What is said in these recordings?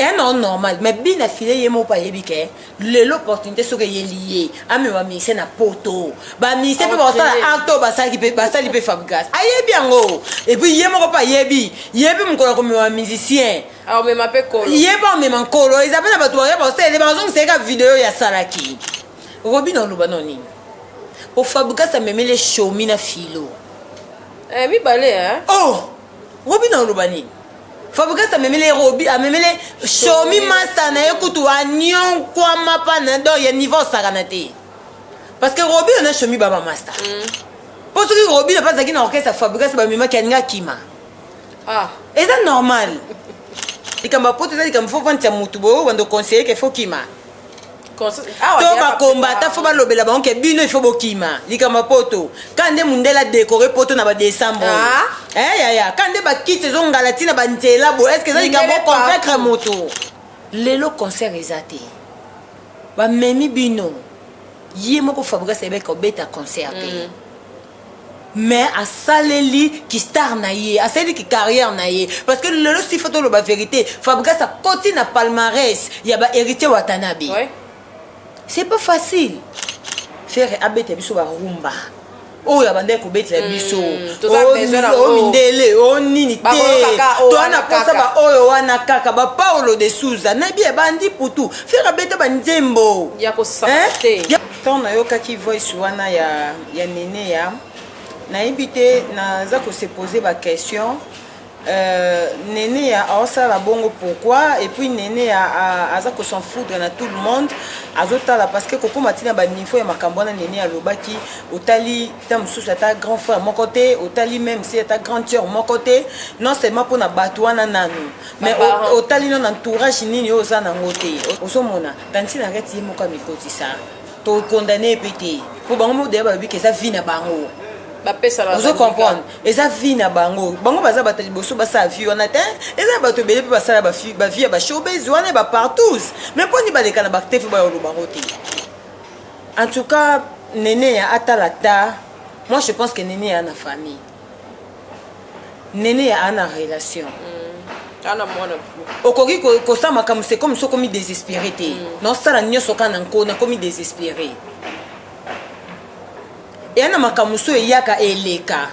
Et non normal, mais bien affilé yemo pa yebike, l'opportunité sur y lié. Ami wa mi c'est na poto. Ba mi c'est pas ça acto ba ça qui peut fabriquer. Aye bien go. Et puis yemo ko pa yebi mon ko comme un musicien. Ah mais m'appelle Kolo. Yeba me man Kolo, ils appellent ba toi ba c'est les bazons c'est ka vidéo ya salaki. Robin on lubanoni. Pour fabriquer ça me met les show mina filo. Mi balé hein. Oh. Robin on lubani. Fabriquer ça me met les robi, a me met les shomi master na ekutu anyon kwa mapa na do ya niveau saganate. Parce que robi on a shomi baba master. Parce que robi n'a pas zaki na orchestre fabriquer ça ba mema kanga kima. Ah, est ça normal? Et quand ma pote ça dit comme faut vendre mutu bo wando conseiller que faut kima. Ah, to ba combattre faut ba lobela ba onke bino il faut bokima. Lika ma poto. Quand de mundela décorer poto na ba décembre. Ya quand de ba kite zo ngalatina ba ntela bo est-ce que ça lika bo convaincre moto. Lelo concert ezate. Ba memi bino. Yemo ko fabriquer c'est avec obeta concert. Mais à saleli qui star naïe, à saleli qui carrière naïe, parce que le si photo le ba vérité, fabriquer ça continue na palmarès, il y a ba héritier Watanabe. Ouais. C'est pas facile. Faire abete biso ba rumba. Oh ya bande ko bete biso. Oh mindele, oh nini te. To ana posa ba oyo wana kaka ba Paulo de Souza. Na bien bandi putu. Faire abete ba nzembo. Ya ko santé. Tant na yoka ki voice wana ya nene ya. Na ibité na za ko se poser ba question. Néné a ça la bongo pourquoi et puis Néné a ça que s'en foudre dans tout le monde azota la parce que koko matina ba niveau ya makambona Néné a lobaki otali tam sous ta grand frère mon côté otali même si ta grande sœur mon côté non seulement pour na batwana nanu mais otali non entourage nini oza na ngote osomona tanti na reti mo ka mikoti ça to condamné pété pour bango de ba bi que ça vie na bango. Vous comprenez? Et ça vit na bango. Bango baza batali bosso basa vie on atteint. Et ça bato belé pe basa ba vie ba showbiz on est ba partout. Mais pour ni ba les kana ba te fe ba lo bango te. En tout cas, Néné a atalata. Moi je pense que Néné a na famille. Néné a na relation. Ana mwana. Okoki ko sama comme c'est comme so comme désespéré te. Non ça la nyoso kana ko na comme désespéré. Et ana makamuso yaka eleka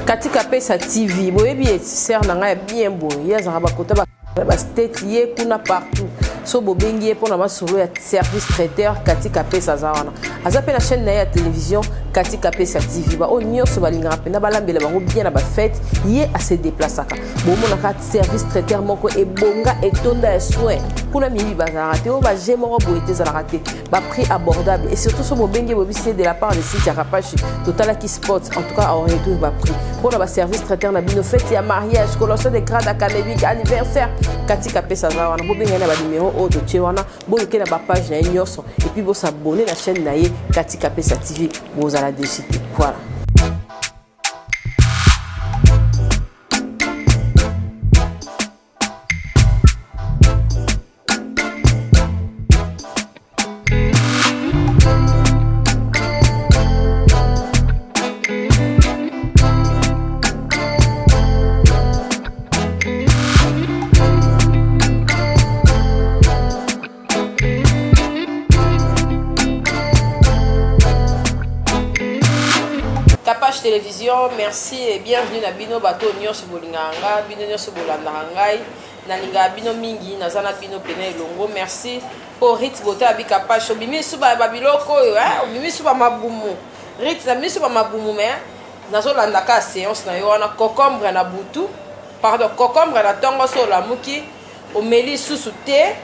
katika pesa TV boyebi sœur na ngai bien boye yazaka bakota ba state ye kuna partout so bobengi pour na masolo ya service traiteur katika pesa zawana azape na chaîne na ya télévision katika pesa TV ba onyo so balinga pena balambela bango bien na ba fête ye a se déplaçaka bomona ka service traiteur moko ebonga etonda ya soin kuna mimi bazara te o ba jemo boete za la raté ba prix abordable et surtout so bobengi bobisi de la part de site ya Rapachi Total qui Sports en tout cas on retrouve ba prix pour na ba service traiteur na bino fête ya mariage collation de grade académique anniversaire katika pesa zawana bobenga na ba numéro o de Chewana boke na ba page na nyoso et puis bo s'abonner la chaîne na ye katika pesa TV bo za la décider voilà. Télévision, merci et bienvenue na bino bato nyonso bolinganga bino nyonso bolandaka ngai nalinga bino mingi nazana bino pene longo merci pour Rit Beauté abika pacho bimi suba babiloko bimi suba mabumu Rit na bimi suba mabumu mais nazo landaka séance na yo wana concombre na butu pardon concombre na tongo so la muki omeli susu te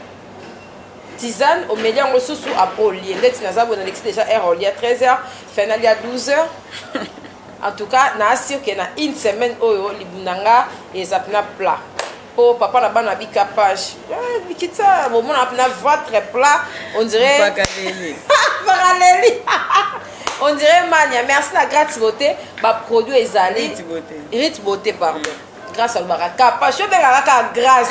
tisane omeli yango susu apolie ndeti nazabo na lexi déjà heure au lia 13h final ya 12h. En tout cas, na sûr que na une semaine oyo libunanga et ça pna plat. Pour papa na bana bika page. Bikita bon na pna votre plat, on dirait parallèle. On dirait mania. Merci la Gratis Beauté, ba produit ezali Rit Beauté pardon. Grâce à baraka page je la grâce.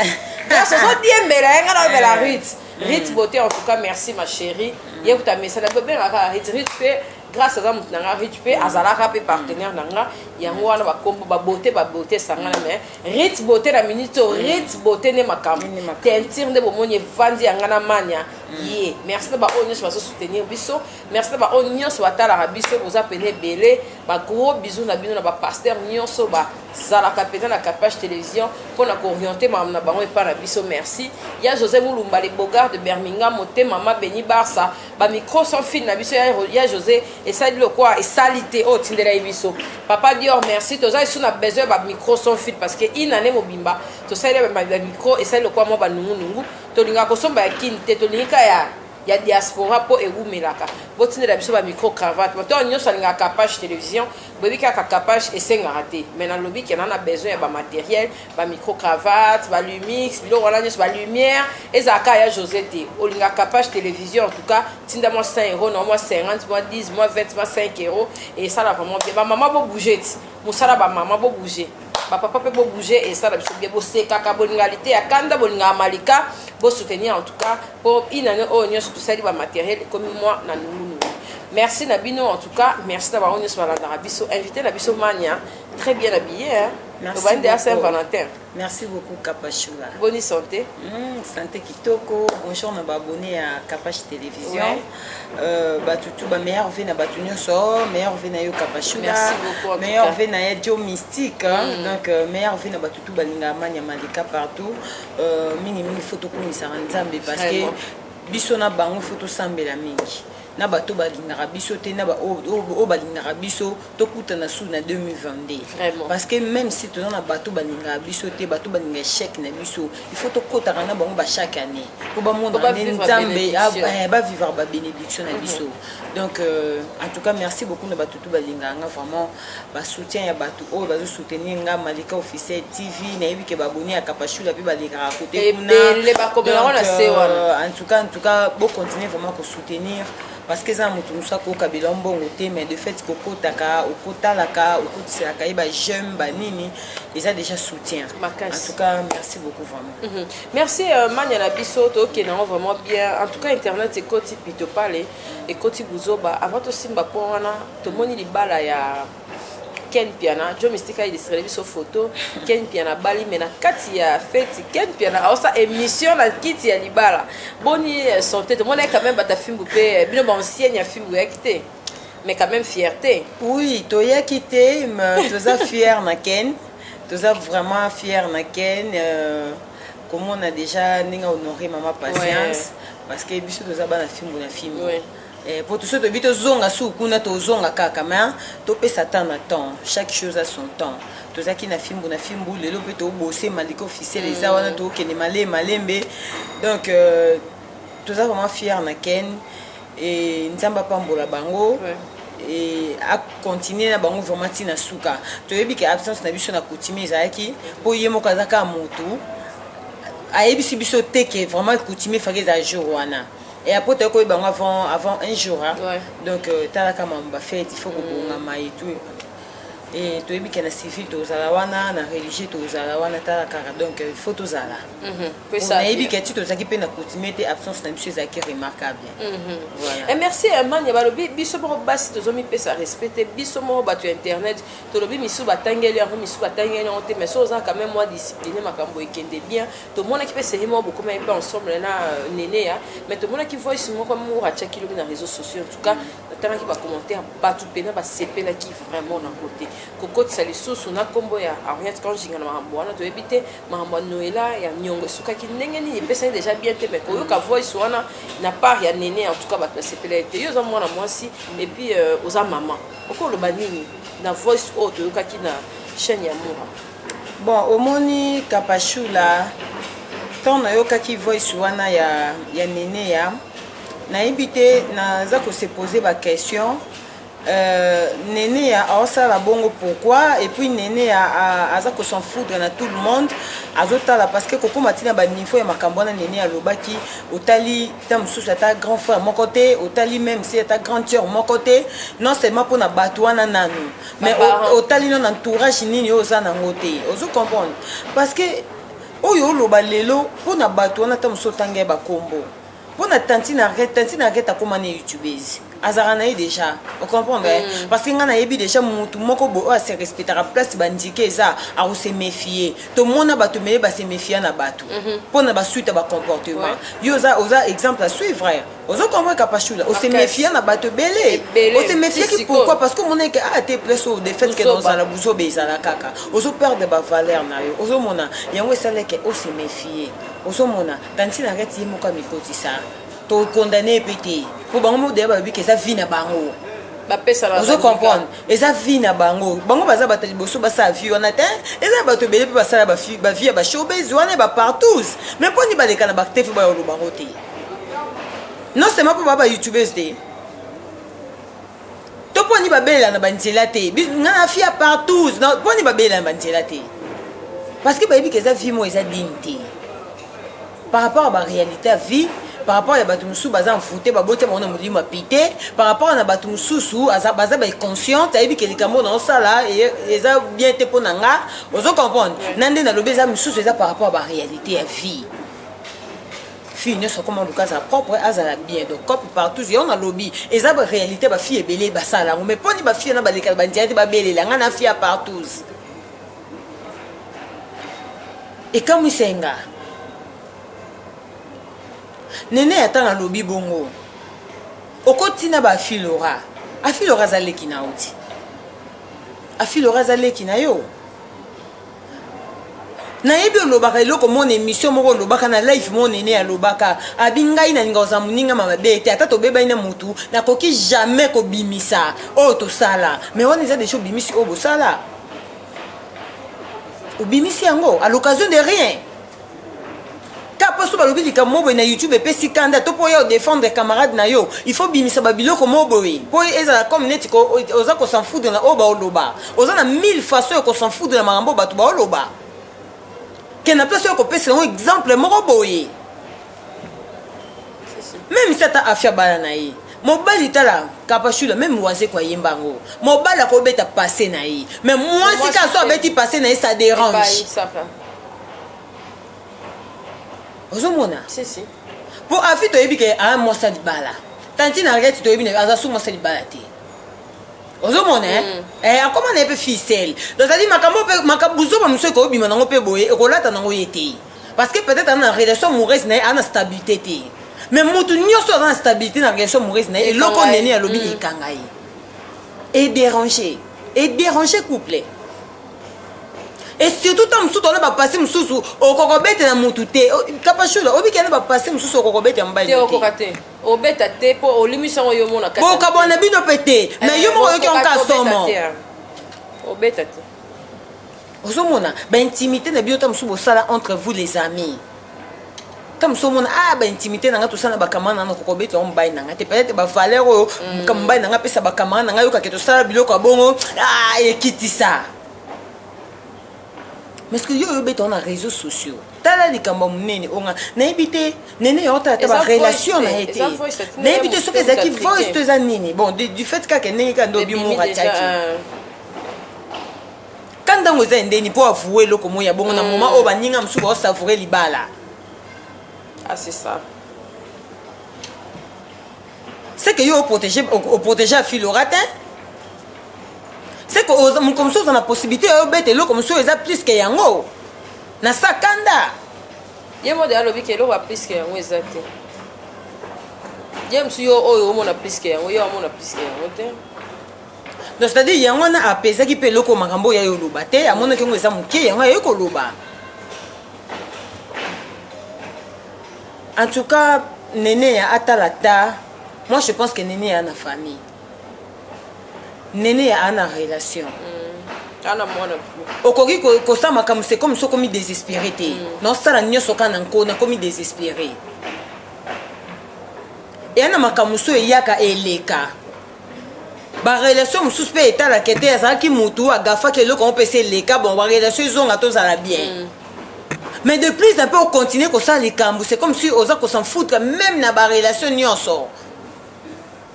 Grâce aux bien melenga na la Rit Beauté en tout cas merci ma chérie. Yekuta message na bébé la Rit fait grâce à mutu nanga Rich pe azalaka pe partenaire nanga yango wana bakombo beauté sangana mais Rich beauté na minute Rich beauté ne makambo tentire nde bomoni vandi yangana mania ye merci ba onyo so soutenir biso merci ba onyo so batala biso boza pene belé ba gros bisous na bino na ba pasteur nyonso ba zalaka pena na Capage télévision pour na orienter mam na bango et pas na biso merci ya José Moulumba les Bogart de Birmingham moté mama Beni Barça ba micro sans fil na biso ya José et ça dit le quoi et salité oh tindela biso papa Dior merci toza ici na besoin ba micro sans fil parce que inane mobimba to ça ba micro et ça le quoi mo ba nungu to linga ko somba ya kinte to linga ya diaspora po ewumelaka botindela biso ba micro cravate bato nyonso alinga Capage télévision bobi kaka Capage esengaka te mais na lobi ke na besoin ya ba matériel ba micro cravate ba lumix biloko wana nyonso ba lumière ezaka ya José te olinga Capage télévision en tout cas tinda moi 5 euros non moi 50 moi 10 moi 20 moi 5 euros et ça la vraiment bien ba maman bo bouger musala ba maman bo bouger ba papa pe bo bouger et ça la biso bien bo sekaka boningalité ya kanda bolinga malika bo soutenir en tout cas pour inane o nyonso tout ça di ba matériel comme moi na nunu merci Nabino en tout cas merci d'avoir venu sur la Biso invité Nabiso Mania très bien habillé hein merci beaucoup à Saint-Valentin merci beaucoup Kapachula bonne santé santé kitoko bonjour na ba abonné à Capage télévision batutu ba meilleur vie na batu nyonso meilleur vie na yo Kapachula merci beaucoup meilleur vie na Dio mystique donc meilleur vie na batutu balinga manya malika partout mingi photo ko misara nzambe parce que biso na bango photo sambela mingi na bato balingaka biso te na ba o balingaka biso tokutana su na 2022 parce que même si tu na bato balingaka biso te bato balinga chèque na biso il faut tokotaka na bango ba chaque année pour ba monde nzambe ba vivre ba bénédiction na biso donc en tout cas merci beaucoup na bato balingaka vraiment ba soutien ya bato o bazo soutenir nga Malika officiel TV na yebi ke ba abonné à Kapachula pe balingaka côté en tout cas bon continuer vraiment ko soutenir parce que ça mutu musako kabila mbongo te mais de fait kokotaka okotalaka okotiselaka ba jeune ba nini ils ont déjà soutien en tout cas merci beaucoup vraiment merci manya na biso to ke na vraiment bien en tout cas internet et koti pito parler et koti buzoba avant to simba po wana to moni libala ya Ken Piana jo mystika illustré biso photo Ken Piana bali mena kati ya fête Ken Piana osa émission na kiti ya libala boni santé to mona quand même bata fimbu pe bino ba ancienne ya fimbu ekité mais quand même fierté oui to ya kité mais toza fier na Ken toza vraiment fier na Ken comme on a déjà ninga honoré maman patience parce que biso toza bana fimbu na fimbu pour tout ce que tu zonga sous kuna to zonga kaka mais to pesa temps na temps chaque chose a son temps to zaki na fimbu le lo pe to bosser Malika officiel les awana to ke ne malembe donc to za vraiment fier na Ken et nzamba pambola bango et à continuer na bango vraiment tina suka to yebi ke absence na biso na coutume ezaki po yemo kazaka moto ayebi biso te ke vraiment coutume fake za jour wana. Et après, tu as avant un jour. Hein? Donc, tu as la fête, il faut que tu aies tout. Et tu as dit que la civil, tu as la religieux, tu as la donc il faut tout ça. Tu as dit que tu as dit que tu as absence de choses qui remarquable. Et merci, man, il biso mo basi to zomi pesa respecter biso mo batu internet to lobi misu batangeli yango misu batangeli on te mais so za quand même moi discipliné makambo ekende bien to mona ki pesa himo beaucoup mais pas ensemble na néné ya mais to mona ki voice mo comme mo racha ki lobi na réseaux sociaux en tout cas tana ki ba commentaire batu pena ba sepena ki vraiment na côté kokoti sali susu na kombo ya Ariette quand jinga na mambo wana to ebite mambo Noela ya nyongo suka ki ndenge ni pesa déjà bien te mais ko yo ka voice wana na part ya néné en tout cas ba sepela te yo za mwana mwasi et puis aux maman oko lo banini na voice auto yo kaki na chaîne ya mura bon omoni Kapachula ton na yo kaki voice wana ya néné ya na ibite na za ko se poser ba question Néné a ça la bongo pourquoi et puis Néné a ça que s'en foutre dans tout le monde azotala parce que koko matina ba niveau ya makambona Néné a lobaki otali tam sous ta grand frère mon côté otali même si ta grande sœur mon côté non seulement pour na batwana nanu mais otali non entourage nini oza na ngote ozo comprendre parce que oyo loba lelo pour na batwana tam so tangé ba kombo pour na tantine arrête akoma na youtubeuse azara na ye déjà o comprendre parce que nga na yebi déjà mutu moko bo a se respecter a place bandike eza a se méfier to mona bato mele ba se méfier na bato pona ba suite ba comportement yo oza exemple à suivre ozo comprendre kapachula o se méfier na bato belé o se méfier qui pourquoi parce que mona que a te place au de fait que dans la buzo beza la kaka ozo perdre ba valeur na yo ozo mona yango ça que o se méfier ozo mona tanti na reti ye moko mikoti ça to condamner pété pour bango de ba bi que ça vie na bango ba pesa la vous comprendre et ça vie na bango baza bata liboso ba sa vie on atteint et ça bato belé ba sala ba vie ba showbiz on ba partout mais pour ni ba les kana ba tefu ba lo bango te non c'est pas pour ba youtubers te to pour ni ba bela na banzela te ngana fia partout non pour ni ba bela na banzela te parce que ba bi que ça vie mo eza dignité par rapport à la réalité à vie par rapport à bato musu baza mfute babote mona mulima pité par rapport na bato mususu baza ba consciente ayebi ke likambo na osala eza bien te pona nga ozo comprendre nande na lobi eza mususu eza par rapport à la réalité à vie fille ne soit comment le cas propre azala bien donc cop partout on a lobby eza ba réalité ba fille ebele ba sala mais poni ba fille na ba lekala ba ndiate ba belela nga na fille partout et comme isenga nene atanga lobi bongo okotina ba filora afilora zaleki na oti afilora zaleki na yo na yebi olobaka eloko mon émission moko olobaka na live mon nene alobaka abingai na linga oza muninga mabe te ata tobeba ina mutu nakoki jamais kobimisa oyo tosala mais wana eza déjà obimisi oyo bosala obimisi yango à l'occasion de rien kaposo balobi likambo boye na YouTube epesi kanda to po yo défendre camarade na yo il faut bimisa babiloko mo boye po ezala comme neti ko oza ko s'en foutre na oba oloba oza na 1000 façons ko s'en foutre na marambo bato ba oloba ke na place yo ko pesa un exemple moko boye même si ata afia bala na ye mobali tala kapachula même waze kwa yembango mobali ko beta passer na ye mais moi si ka so beti passer na ye ça dérange ozomona si po afi toyebi ke a mwasa libala tanti na regeti toyebi ne aza su mwasa libala te ozomona akoma na pe ficelle donc ça dit makabuzo ba muso ko bima nango pe boye ekolata nango yete parce que peut-être na relation amoureuse na ana stabilité te mais mutu nyoso ana stabilité na relation amoureuse na eloko nene ya lobi ekangai et déranger couple. Et surtout tant mususu tona ba passer mususu okokobete na mutu te kapashula obikene ba passer mususu okokobete mbaye te okokate obeta te po olimisa yo mona kata bo kabona bino pete mais yo moko yoki onka somo obeta te ozomona ba intimité na bino tam subo sala entre vous les amis tam somona ba intimité na nga to sala ba kamana na kokobete mbaye na nga te peut-être ba valeur oyo kambaye na nga pesa ba kamana na nga yo ka keto sala biloko bongo ekitisa. Mais ce que yo beto na réseaux sociaux tala likambo munene onga na ebité nene yo ta ba relation na été na ebité ce que ça qui voice te zanini bon du fait que nene ka ndo bi mo rataki kanda ngoza ndeni po avouer loko moya bongo na moment o baninga msuko o savourer libala c'est ça c'est que yo protéger fil au ratin. C'est que comme ça on a la possibilité de bête comme ça ils a plus que yango na sakanda yemo de alobi ke lo va plus que yango exact yem si yo oyo mo na plus que yango yo mo na plus que yango te donc c'est-à-dire yango na apesa ki pe loko makambo ya yo loba te amona ke ngo eza muke yango ya ko loba en tout cas nene ya atalata moi je pense que nene ya na famille nene a une relation okoki kosala makambo c'est comme so komi désespéré te nosala nyonso kana nko na komi désespéré eya na makambo so eyaka eleka barelation mosusu mpe etalaka te azalaki motu agafaki eloko mopesa eleka bon barelation ezonga tozala bien mais de plus un peu ocontinue kosala likambo c'est comme si oza kosan foutre même na barelation nyonso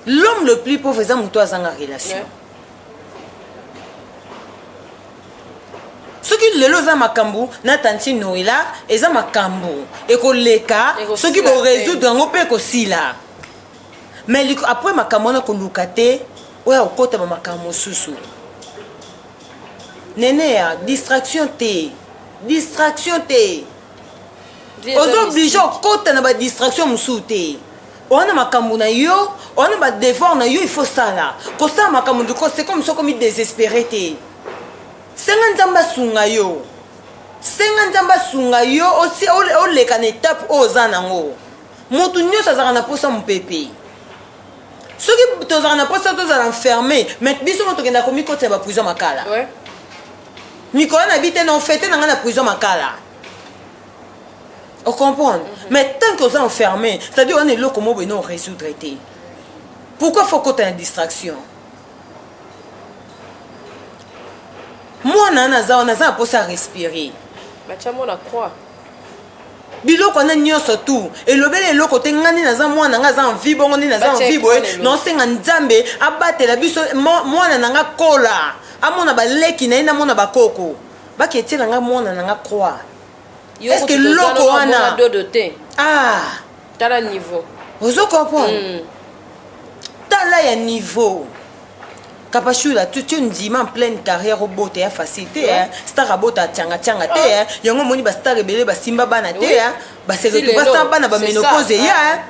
l'homme le plus pauvre eza motu azanga relation soki lelo za makambo na tanti noela eza makambo ekoleka soki bo résoudre ngo pe kosila mais après makambo na koluka te oya okotama makambo mosusu nene ya distraction te ozo oblige okota na badistraction mosusu te wana makambo na yo wana badevoir na yo il faut sala kosala makambo ndiko c'est comme ça comme désespéré te senga nzambe asunga yo osi oleka na étape oyo oza nango motu nyonso azalaka na posa mopepe soki tozalaka na posa tozala enfermé mais biso mo tokenda komikotisa baprison makala mikolo na bi te na ofete na nga na prison makala on comprend mais tant que oza enfermé c'est-à-dire on est eloko mo boye na résoudre te pourquoi faut kota na distraction mwana naza na posa respirer bachamona croix biloko na nyonso tu elobeli eloko te ngani naza mwana nga aza envie bongo nini naza envie boye naosenga nzambe abatela biso mwana na nga kola amona baleki na ye namona bakoko baketiela nga mwana na nga croix est-ce que loko wana tala niveau ozo comprendre tala ya niveau Kapachula, tu ndima en pleine carrière au bote ya facilité star abota tianga te yango moni ba star rebele ba simba bana te ba se retrouver ça bana ba ménopause ya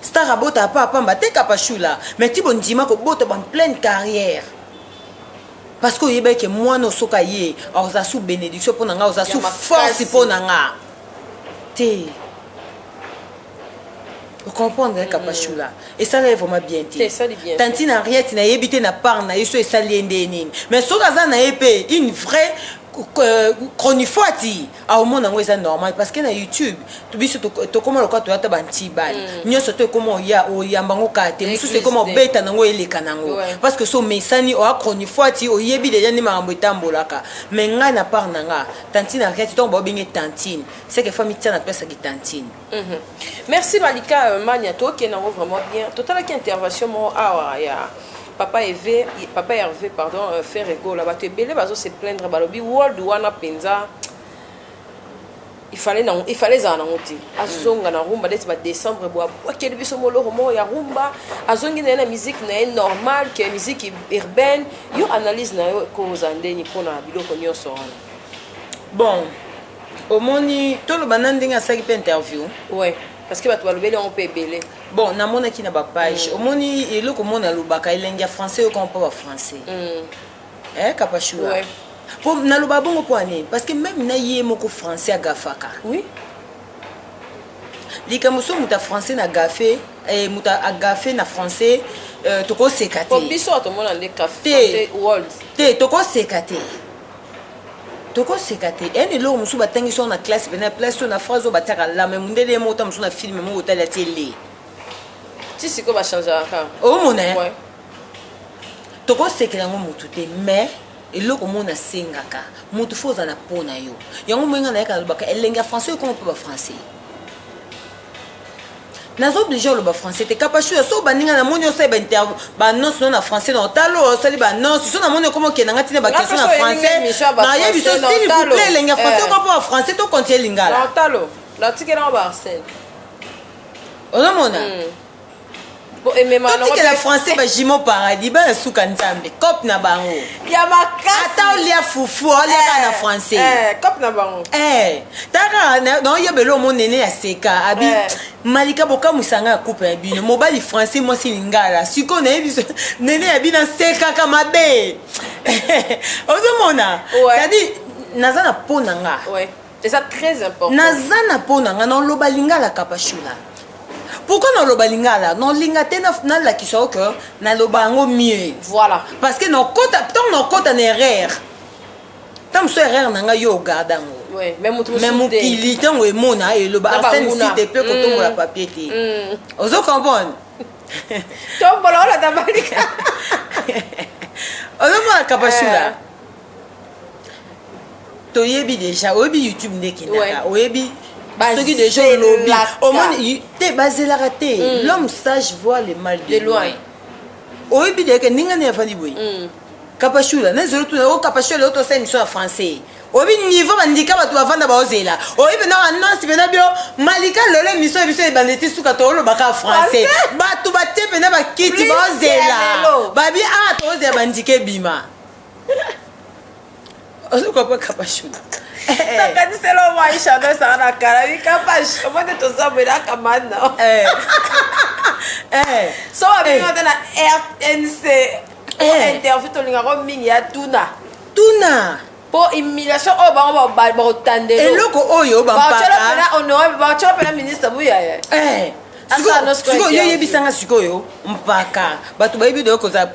star abota papa mbate Kapachula mais ti bon ndima ko bota en pleine carrière parce que yeba ke moi no soka ye oza sous bénédiction pour nga oza sous force pour nga te vous comprenez Kapachula et ça là vraiment bien tantine Henriette na yebité na part na yeso et ça liendeni mais so kaza na épée une vraie chronifoati au monde ngo ça normal parce que na YouTube tu biso to comment le quoi to ata banti bal nyoso to comment ya o yambango kate musu c'est comment beta nango eleka nango parce que so mesani o chronifoati o yebi déjà ni mambo etambolaka mais nga na part nanga tantine Henriette to bo binge tantine c'est que famille tana pesa ki tantine. Merci Malika Magnato qui est vraiment bien total qui intervention mo ya Papa Hervé, pardon, fait rigolo là-bas. Tu es belé, bazo se plaindre, balobi world wana penza. Il fallait ça na ngoti. Azonga na rumba dès décembre bois. Quel biso molo romo ya rumba. Azongi na musique na normal, que musique urbaine. Yo analyse na yo ko zandeni pona biloko nyonso. Bon. Omoni tolo banandinga saki pe interview. Ouais. Parce que tu vas le on peut belé. Bon, na mona ki na ba page. Omoni eloko mona lobaka elenga français o kompa ba français. Kapachula. Ouais. Pour na loba bongo poane parce que même na yé moko français agafaka. Oui. Likamuso muta français na gafé et muta agafe na français toko sekate. Pour biso to mona le café world. Toko sekate. Toko sekate ene lo musu batangi so na classe bena place na phrase o bataka la même ndele mota musu na film mo hôtel télé ti siko ba changer aka o mona ouais toko sekela ngo mutu te mais eloko mona sengaka mutu foza na pona yo yango mwenga na yaka lobaka elenga français ko pas français nazo obligé le ba français te Kapachula so baninga na moni osa ba interview ba non sinon na français na talo sali ba non sinon na moni comment ke nanga tina ba question na français na yebi so s'il vous plaît lenga français ko pas français to continuer lingala na talo la tikela ba Arsène ona mona bon et même alors que la français ba jimo paradis ba suka nzambe cop na bango ya makasi ata olia fufu olia na français cop na bango taka na yebelo mo nene ya seka abi Malika boka musanga coupe ya bino mobali français moi si lingala siko na yebiso nene ya bina seka kama be ozomona c'est-à-dire naza na pona nga ouais c'est ça très important naza na pona nga na loba lingala Kapachula. Pourquoi non loba lingala non lingate na la qui soit que na loba ngo mieux voilà parce que non kota na erreur tant so erreur nanga yo gardango ouais même mokili ntango emona eloba Arsène si te pe kotongola papier te ozo comprendre tombola ola tabalika ozomona Kapachula toyebi déjà oyebi YouTube ndeki naka oyebi soki déjà lobby omoni te bazelaka te l'homme sage voit le mal de loin oyebi deke ninga ne afandi boye Kapachula na zelo tuna o Kapachula auto sa émission en français obi niveau bandika bato bavanda baozela obi pena annonce pena bio malika lelo émission biso ebandeti suka tolobaka français bato batie pena bakiti baozela babi tozela bandika ebima ozokopa kapashula takaniselo maisha ndo sana kala bikapash omone tozabela kamana so abinga na RNC interview tolingako mingi ya tuna po humiliation oyo bango baotandelo eloko oyo bacola pena ministre buya yoyebisanga sikoyo mpaka bato bayebi doyo kozala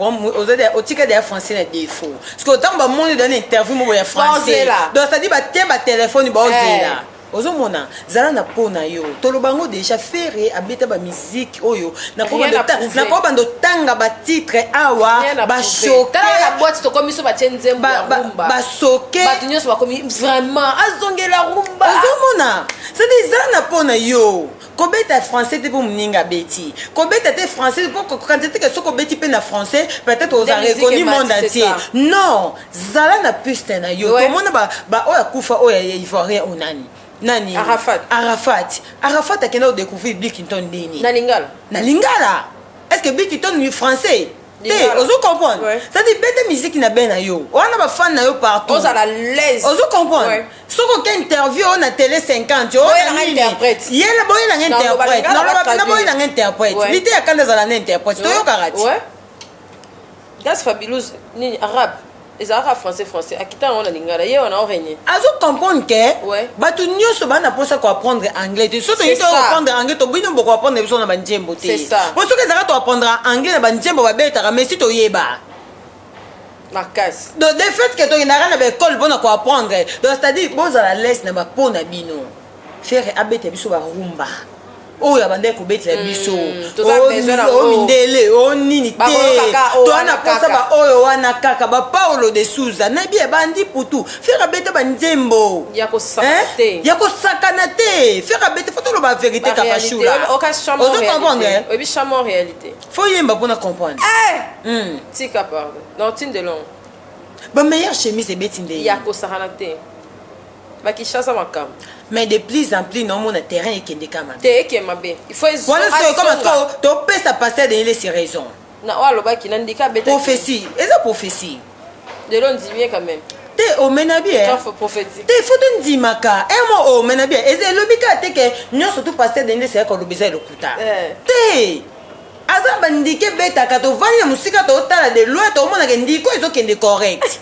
otika deya français na défaut sikoyo ntango bamoni dana interview moko ya français donc cetadi batie batelefone baozela ozomona zala na po na yo tolobango déjà fere abeta bamusike oyo nakoba bando tanga batitre awa basoke azongela rumba ozomona cetadi zala na po na yo kobeta français te po moninga beti kobeta te français po quantité que soko beti pe na français peut-être oza reconnu monde entier non zala na piste na yo tomona ba oya kufa oya ivoirien onani nani Arafat akenda odécouvrir Bill Clinton ndeni na lingala est-ce que Bill Clinton ni français te ozo comprendre c'est-à-dire bête musique na ben na yo wana ba fan na yo partout oza la l'aise ozo comprendre soko ka interview on a télé 50 on a interprète yela boye la interprète non la boye la interprète l'idée ya kanda za la interprète to yo karati das fabulous ni arabe ezalaka français akita on a lingala ye on a origné azo comprendre que bato nyonso bana posa ko apprendre anglais te soto yito apprendre anglais to bino boko apprendre biso na banjembo te bo soki ezalaka to apprendre anglais na banjembo babetaka mais si to yeba makasi donc de fait que to inara na école bona ko apprendre donc c'est-à-dire bozala laisse na ba pona bino faire abete biso ba rumba oyo abandai kobetela biso omindele onini te toana posa baoyo wana kaka bapaulo de suza nayebi ebandi putu fere abete banzembo ya kosakana te fere abete fo toloba vérité kapashula ozo comprendre fo yemba mpona comprendre tika pardon non tindelong bameilleure chemise ebeti nde ya kosakana te bakishasa makambo mais de plus en plus non mon terrain ekende kama te ekemabe il faut voilà ce que comme to pesa passer de les raisons na walo baki na ndika beta prophétie eza prophétie de l'on dit bien quand même te o menabie prophétique te faut te ndimaka mo o menabie eza lobika te ke nyonso tout passer de les c'est ko lobisa lokuta te aza bandike beta ka to vanya musika to tala de loin to mona ke ndiko ezokende correct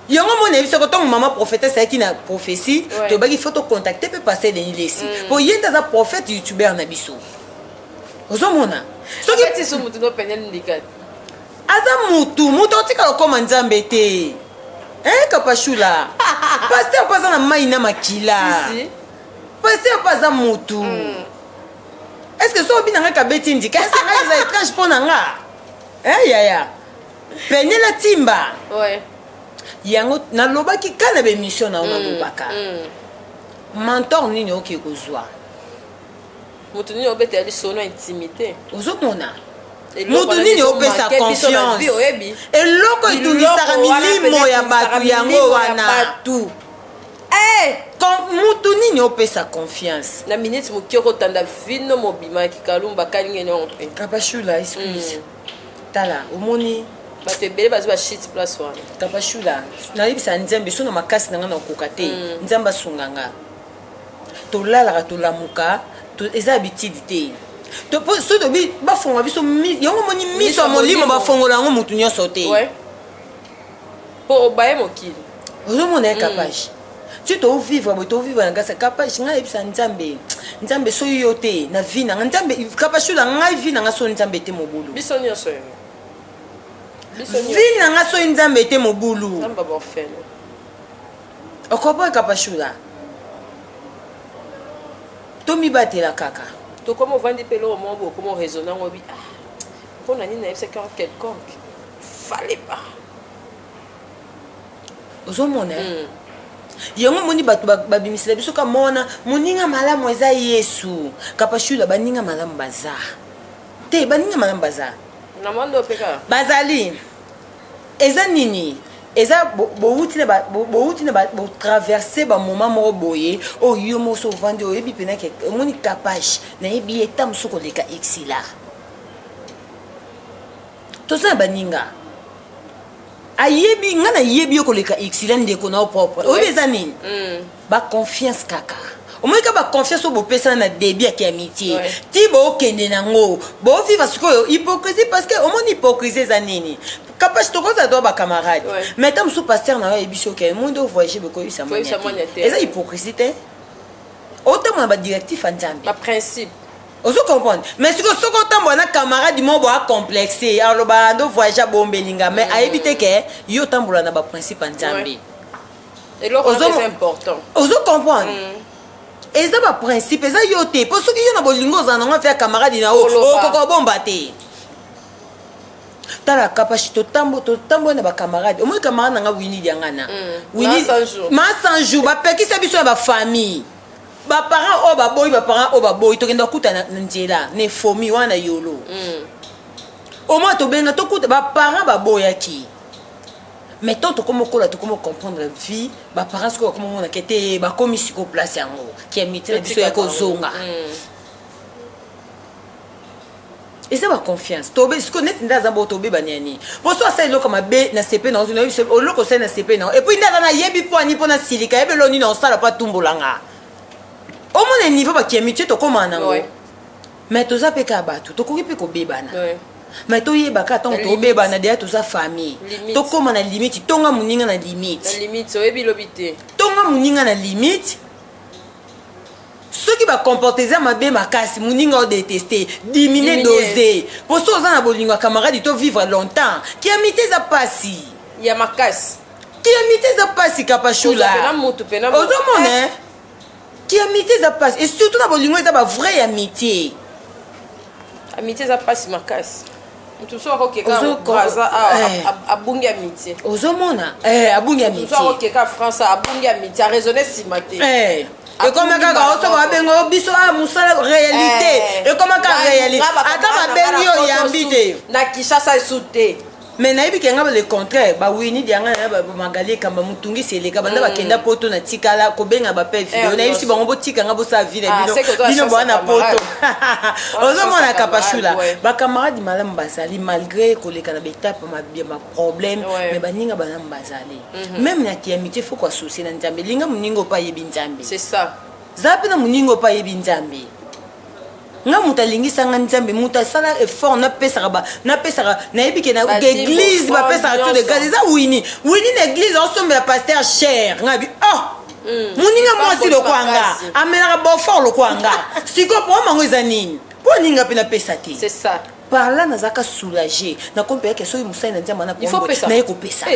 yango mona biso ko tongo mama prophétesse qui na prophétie to baki photo contacter peut passer dans ici pour yenda za prophète youtubeur na biso ozo mona so ki ti so mutu no penel ndikat aza mutu otika ko manzambe te kapashula pasteur pas na mai na makila pasteur pas mutu est-ce que so binanga ka beti ndika est-ce que nga za étrange pona nga ya penela timba yango nalobaki kana bemission na ona lobaka mentor nini oki kozwa mutu nini obetela lisono intimité ozomona mutu nini opesa confiance eloko etungisaka milimo ya bato yango wana mutu nini opesa confiance na minute moki okotanda vino mobimaki kalumba kalingeni yango mpe kapashula excuse tala omoni bato ebele bazi bashit place wana kapashula nayebisa nzambe so na makasi na nga na okoka te nzambe asunga nga tolalaka tolamuka eza habitude te so tobi bafongola biso yango moni miso ya molimo bafongola yango mutu nyonso te mpo obaye mokili ozomona ye kapage ti tovivre boye tovivre na ngasa kapage ngai yebisa nzambe soki yo te na vi nanga nzambe kapashula ngai vi nanga so nzambe te mobulu biso nyonso vi nanga soki nzambe te mobulu okopo ekapashula tomibatela kaka tokoma ovandi mpe loko moko okoma oraisonne yango obi mpona nini nayebisaki yango quelconque fallait pas ozomona yango moni bato babimisela biso kamona moninga malamu eza yesu kapashula baninga malamu baza te baninga malamu baza na mwando opeka bazali eza nini eza bouti na traverser ba moment moko boye o yo mo so vendre o yebi pena ke omoni capage na yebi etam soko leka xila to ça baninga ayebi ngana yebi ko leka xila ndeko na propre o beza nini ba confiance kaka omoika ba confiance au pesa na débit ak amitié ti bo kende nango bo vivre sikoyo hypocrisie parce que omoni hypocrisie za nini capage to koza do ba camarade mais tam sous pasteur na ebiso ke mundo voyager be ko isa monya eza hypocrisie te autant ba directif anzambi ba principe ozo comprendre mais siko tambo na camarade mo bo a complexé alors ba ndo voyager bombelinga mais a éviter que yo tambola na ba principe anzambi et l'autre c'est important ozo comprendre eza ba principe eza yo te po soki yo na bolingo za na faire camarade na o koko bomba te tala capacité tambo na ba camarade o mo camarade nga wini diangana wini ma 100 jours ba pekisa biso na ba famille ba parents o ba boy ba parents o ba boy to kenda kuta na nzela ne fomi wana yolo o mo to benga to kuta ba parents ba boyaki mais tant que comment comprendre la vie ba parents ko comment on a été ba komi siko place yango qui est métier biso ya ko zonga et ça ba confiance tobe ce connaître ndaza bo tobe baniani pour ça c'est loko mabe na CP na une o loko c'est na CP na et puis ndaza na yebi po ani pona silika yebe loni na sala pas tumbolanga au moins niveau ba qui est métier to comment na mais to za peka ba to ko ripe ko bebana mais to yeba ka tant to beba na dia to sa famille to koma na limite tonga muninga na limite na limite oyebi lobité tonga muninga na limite ceux qui va comporter ça mabe makasi muninga o détester diminuer doser pour ça na bolingo camarade to vivre longtemps qui amité za pasi ya makasi qui amité za pasi kapashula ozo mona qui amité za pasi et surtout na bolingo za ba vraie amitié za pasi makasi tout ça OK ka braza abungi amitié ozomona abungi amitié tout ça OK ka France abungi amitié a raisonner simate et comment ka oso ba bengo biso a musala réalité et comment ka réalité ata ba bengi yo yambite na Kinshasa soute mais na yebi kenga le contraire ba wini dianga na ba magali kamba mutungi seleka banda ba kenda poto na tikala ko benga ba pe video na yisi bango botika nga bo sa ville bino bana poto ozo mona kapashula ba camarade malam basali malgré ko leka na betape ma bien ma problème mais baninga bana mbazali même na ki amitié faut ko associer na nzambe linga muningo pa yebi nzambe c'est ça zapi na muningo pa yebi nzambe nga muta lingisa nga nzambe muta sala effort na pesa na yebike na église ba pesa tout de gars ça wini na église on sombe la pasteur cher nga bi muninga mwasi lo kwanga amena ba fort lo kwanga siko po mango zanini po ninga pe na pesa te c'est ça par là nazaka soulager na compère que soki musai na nzamba na pombo na yeko pesa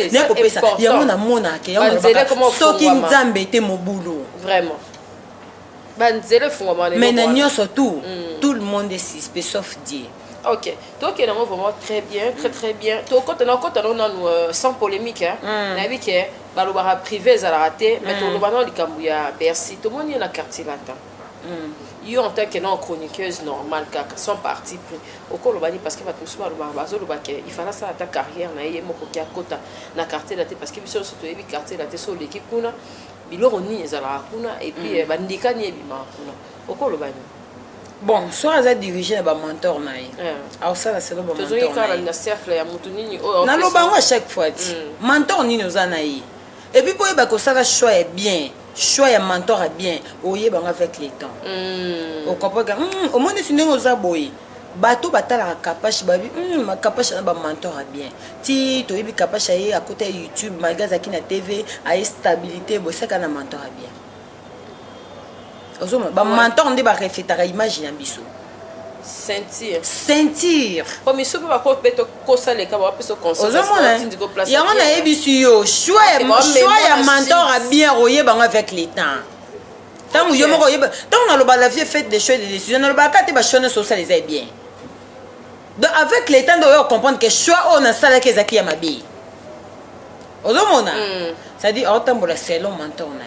yango na mona ke yango soki nzambe te mobulo vraiment mais na surtout tout le monde est suspect sauf Dieu. OK. Donc il y a vraiment très bien. Donc quand on a sans polémique hein. Na bi que balobara privé za la raté mais to lobana likambu ya Bercy. Tout le monde y na quartier là. Yo en tant que non chroniqueuse normale kaka son parti pris. Oko lobani parce que va tout souvent lobara bazo lobaka il fallait ça ta carrière na yé moko kia kota na quartier là parce que biso surtout yebi quartier là so l'équipe kuna biloko nini ezalaka kuna et puis bandika ni ebima kuna okolo bani bon so aza dirigé na ba mentor na ye ausala selo ba mentor tozoki kala na cercle ya mutu nini oyo na lobango à chaque fois ti mentor nini oza na ye et puis pour yeba kosala choix est bien choix ya mentor est bien oyebanga avec les temps o comprendre omoni si ndenge oza boye bato batalaka kapache babi ma kapache na ba mentor a bien ti to yebi kapache aye à côté YouTube magasin qui na TV a stabilité bo saka na mentor a bien ozoma ba mentor ndé ba reflétera image na biso sentir comme isso ba ko peto ko sale ka ba peso conseil ndiko place ya ngona yebi si yo choix ya mentor a bien oyebanga avec les temps tant yo moko yeba tant na lo ba la vie fait des choix de décision na lo ba ka te ba chone social les bien. Donc avec les temps de comprendre que choix on a ça là que zaki ya mabi ozomona ça dit autambola selon mentor na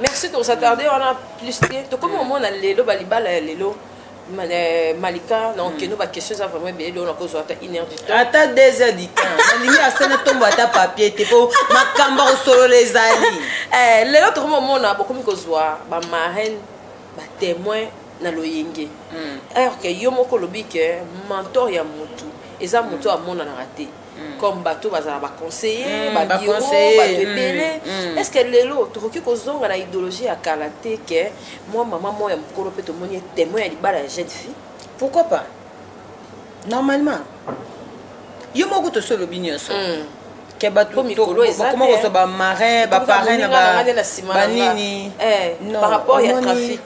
merci de s'attarder on a plus de comment on a lelo balibala lelo Malika donc nous ba question ça vraiment bien on a cause ata 1 heure du temps ata 2 heures du temps nalingi asana tombo ata papier te po makamba osolo les ali lelo to moment na beaucoup kozwa ba marraine ba témoin na loyenge alors que yo moko lobi que mentor ya mutu eza mutu amona na raté comme bateau bazala ba conseiller ba bureau ba tebele est-ce que lelo to koki kozonga na idéologie ya kalaté que moi maman moi ya mukolo pe to moni témoin ya libala ya jeune fille pourquoi pas normalement yo moko to solo binyoso ke bato comment ko so ba marin ba parrain na ba nini par rapport ya trafic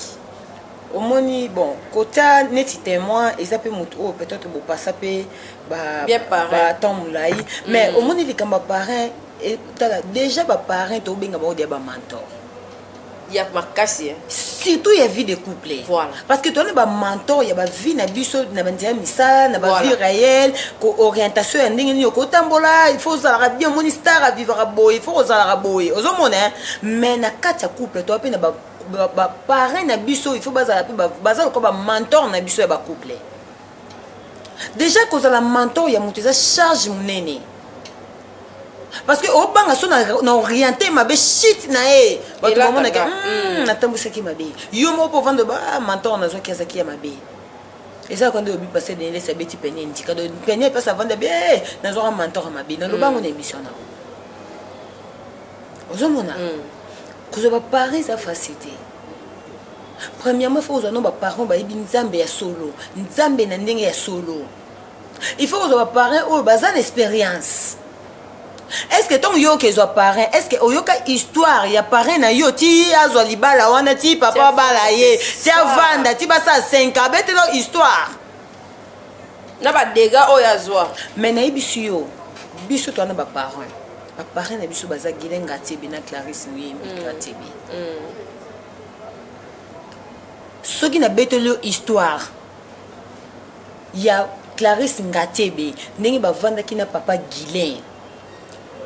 omoni bon kota neti témoin eza pe mutu o peut-être bo passa pe ba temps mulai mais omoni likamba parrain et tala déjà ba parrain to benga ba ba mentor ya makasi surtout ya vie de couple voilà parce que toi ba mentor ya ba vie na biso na bandia misala na ba vie réelle ko orientation ya ndenge ni ko tambola il faut ça bien moni star à vivre à boy il faut ça boy ozomona mais na kati couple toi pe na ba parrain na biso il faut bazala ko ba mentor na biso ya ba couple déjà kozala mentor ya mutu eza charge munene parce que obanga so na orienté mabe shit na e bato bamona ke natambusaki mabe yo mo po vendre ba mentor na zo kiasa kia mabe eza quand obi passer de laisser beti pene ndika do pene passe vendre bien na zo mentor mabe na lobango na émission na ozomona kozo ba parrain ça facilité premièrement faut ozo no ba parrain ba ibi nzambe ya solo nzambe na ndenge ya solo il faut ozo ba parrain o baza l'expérience. Est-ce que ton yo que zo parrain est-ce que oyoka histoire ya parrain na yo ti azo libala wana ti papa bala ye ti avanda ti basa 5 abetelo histoire na ba dégâts o ya zwa mais na ibisu yo biso to na ba parrain na biso baza gilenga tibi na Clarisse Nwimbi tibi soki na betelo histoire ya Clarisse Ngatebe ndenge bavandaki na papa Guilain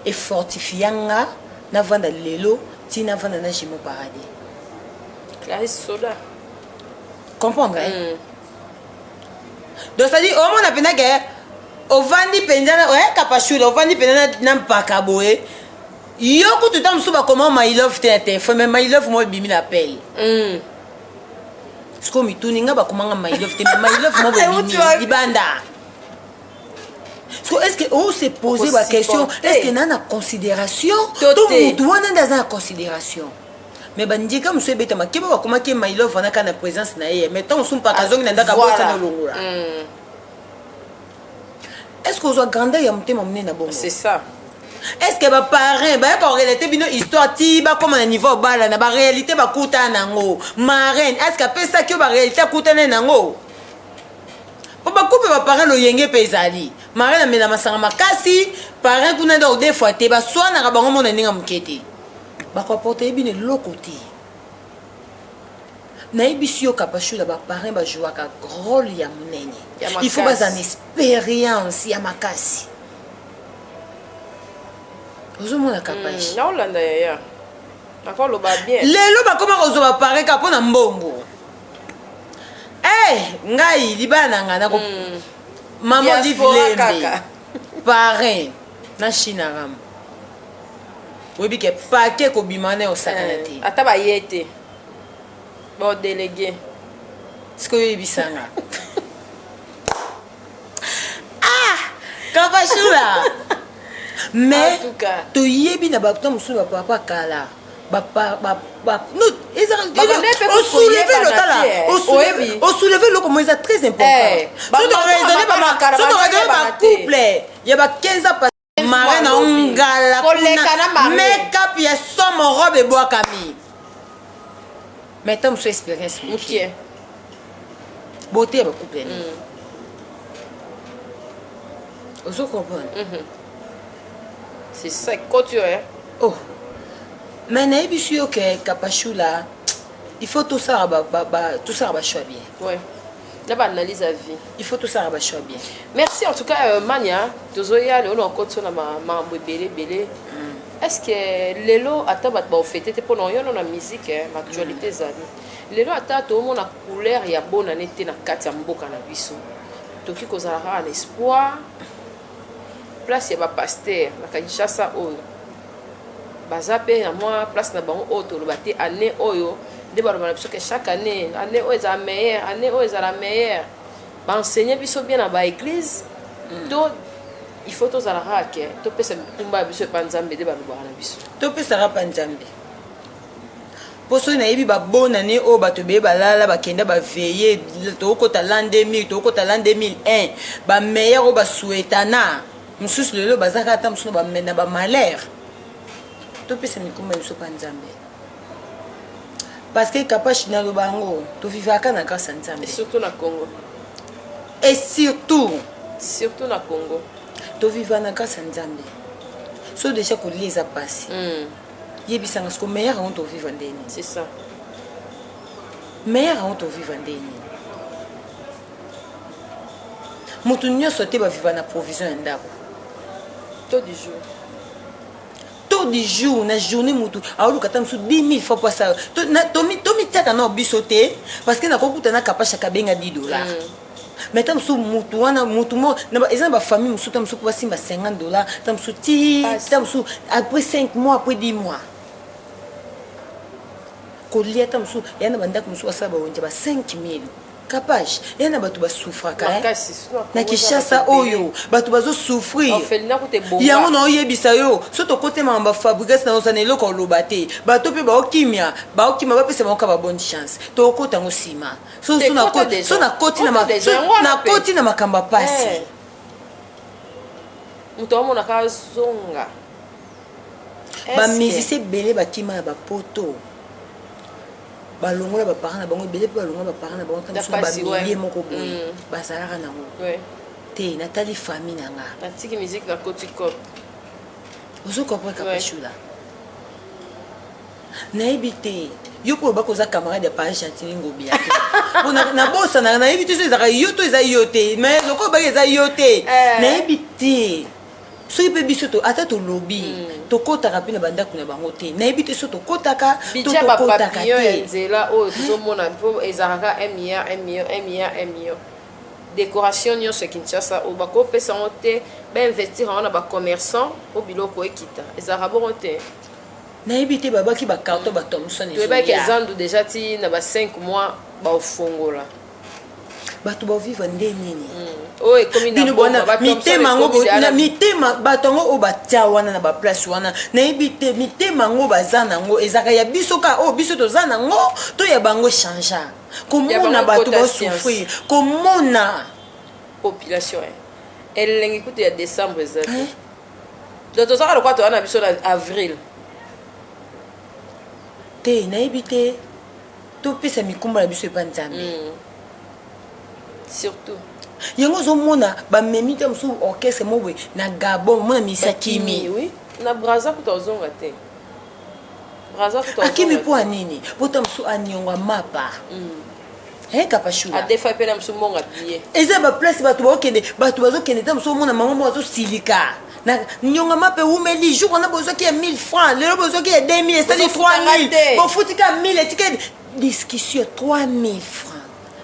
et fortifianga na vanda lelo ti na vanda na Jimo Paradis Clarisse Soda comprendre donc ça dit au moins na que au vandi pendana ouais kapachula au vandi pendana na mpaka boye yo ko tout temps suba comment my love te faut même my love moi bimi l'appel ce qu'on mituninga ba komanga my love te my love moi bimi libanda. Est-ce que on s'est posé la question est-ce que nana considération tout mutu wana dans la considération mais bandi comme ce beta makeba ba comment que my love wana kana présence na ye mais tant sumpa kazongi na ndaka bosa na longola est-ce que on grandeur ya mutema munene na bongo c'est ça est-ce que ba parrain ba ko réalité bino histoire ti ba comme na niveau bala na ba réalité ba kuta nango marraine est-ce que pesa ki ba réalité kuta nango ba coupe ba parrain lo yenge pezali marraine mena masanga makasi parrain kuna do des fois te ba swana ka bango mona ninga mukete ba ko porter bine lokoti na ibisio kapashula ba parrain ba jouer ka rôle ya munene il faut ba une expérience ya makasi ozomona kapashi na olanda ya encore lo ba bien lelo ba koma kozo ba parrain ka pona mbongo ngai libana ngana ko maman Livlembe parrain na China ram webi ke paquet ko bimane o sakanate ata ba yete bon délégué ce que yebi sanga kapashula mais to yebi na ba to musu ba papa kala soulever le comment c'est très important couple il y a 15 ans marraine ngala make up ya somme robe et bois camille mais tant sur expérience OK beauté ba couple ozo comprendre c'est ça couture oh mais na ibisu yo ke kapashula il faut tout ça tout ça choix bien ouais d'abord analyse à vie il faut tout ça choix bien merci en tout cas Mania tozoya le on continue na ma belé est-ce que lelo atabat ba fêter te pour non na musique actualité zali lelo ata toomona couleur ya bonne année te na kati ya mboka na biso toki kozala kaka na espoir place ya bapaster na Kinshasa oyo baza mpe na mwa place na bango oyo toloba te année oyo nde baloba na biso ke chaque année oyo ezala meilleure année oyo ezala meilleure baenseigner biso bien na baeglise to il faut tozalaka ke topesa mikumba ya biso epa nzambe nde balobaka na biso topesaka mpa nzambe mpo soki nayebi babona ne oyo bato beye balala bakenda baveye tokokota l'an 2000 tokokota l'an 2001 bameilleur oyo basuetana mosusu lelo bazaka ata mosusu na bamalere topesa mikumba biso mpa nzambe parce que kapashi naloba yango tovivaka na grâce ya nzambe surtout na Congo et surtout na Congo toviva na grâce ya nzambe so déjà kolia eza pasi yebisanga siko meilleur yango tovivre ndeni c'est ça meilleur yango tovivre ndeni moto nyonso te baviva na provision ya ndako taux du jour na journée motu aoluka ta mosu 10 000 fois poisa tomitiaka na biso te parce que nakokuta na kapasha kabenga $10 mais ta mosu mutu wana mutu mo eza na bafamille mosu ta mosu po basimba $50 ta mosu ti ta mosu après 5 mois après 10 mois kolia ta mosu ya na bandako mosu basala bawenja ba 5 000 kapage ya na bato basufraka na Kinshasa oyo bato bazosufrir yango na oyebisa yo so tokotema bafabrikasi na osana eloko oloba te bato mpe baokimia bapesa bango ka babonne chance tokota yango nsima so nakoti na makambo ya pasi moto amonaka azonga bamusicien ebele bakima na bapoto balongola baparent na bango ebele mpe balongola baparent na bango ntango bamilie moko boye bazalaka nango te natali famille na nga natiki musique na koti cop ozokomprendre kapashula nayebi te yo mpo oba koza camarade ya pari chantini ngobia te nabosana nayebi te so ezaka yo to eza yo te mais loko obaki eza yo te nayebi te soki mpe biso ata tolobi tokotaka mpe na bandako na bango te nayebi te so tokotaka to tokotaka te nzela oyo tozomona mpo ezalaka 1 milliard décoration nyonso ya Kinshasa oyo bakopesa yango te bainvestir yango na bacommerçant o biloko ekita ezalaka bongo te nayebi te babaki bacarton bathomson toyebaki ezandu déjà ti na ba 5 mois baofongola bato bavivre nde nini bino bona mitema yango bato yango oyo batia wana na baplace wana nayebi te mitema yango baza nango ezalaka ya biso ka oyo biso toza nango to ya bango changea komona bato basouffrir komona population elengi kutu ya décembre eza te donc tozaka lokwa toza na biso na avril te nayebi te topesa mikumba na biso epa nzambe surtout yango ozomona bamemi te mosusu orchestre mo boye na Gabon mona misa kimi na Braza kuta ozonga te akimi mpo anini pota mosusu anionga mapa kapashula adefa mpe na mosusu mbonga bie eza baplace bato bazokende te mosusu omona mama mo bazosilika na nyonga mapa umeli jour wana bozwaki ya 1000 francs lelo bozwaki ya 2000 esali 3000 bofutika 1000 etike discussion 3000 francs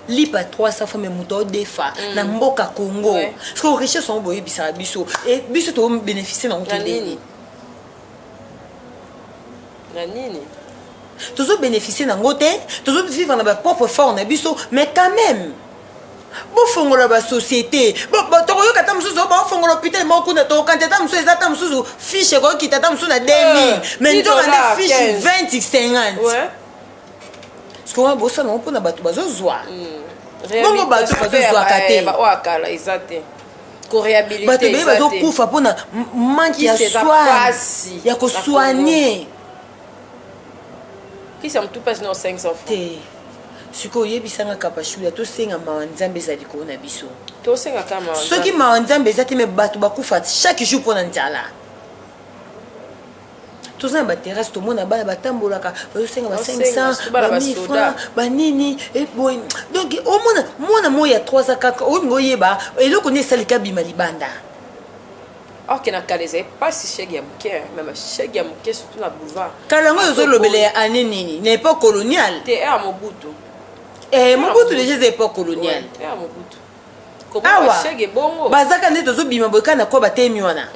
lipa 300 fois mais moto odefa na mboka Congo parce que richesse on boyebisaka biso et biso to bénéficier na ngotendeni na nini tozo bénéficier na ngote tozo vivre na ba propre fort na biso mais quand même bofongola ba société tokoyoka ta mosusu baofongola hôpital moko kuna tokante ta mosusu eza ta mosusu fiche kokita ta mosusu na 2000 mais nzokande fiche 20 50 parce que wana bosala ngo mpona bato bazozwa bongo bato bazozwaka te oakala eza te bato ebele bazokufa mpona manke ya soin ya kosoigne kisa motu mpasi na 500 francs te sikoyo oyebisanga kapashula tosenga mawa nzambe eza likolo na biso tosengaka mawa soki mawa nzambe eza te me bato bakufa chaque jour mpona nzala toza na baterrasse tomona bana batambolaka bazosenga ba 500 ba 1000 francs banini eboye donc omona mwana moya 3 4 olingo oyeba eloko nde esalika bima libanda alors que na kaleza pas si chèque ya muke même chèque ya muke surtout na boulevard kalango yo lobele année nini na époque coloniale te à Mobutu Mobutu déjà c'est époque coloniale à Mobutu comment chèque bongo bazaka nde tozo bima bokana ko batemi wana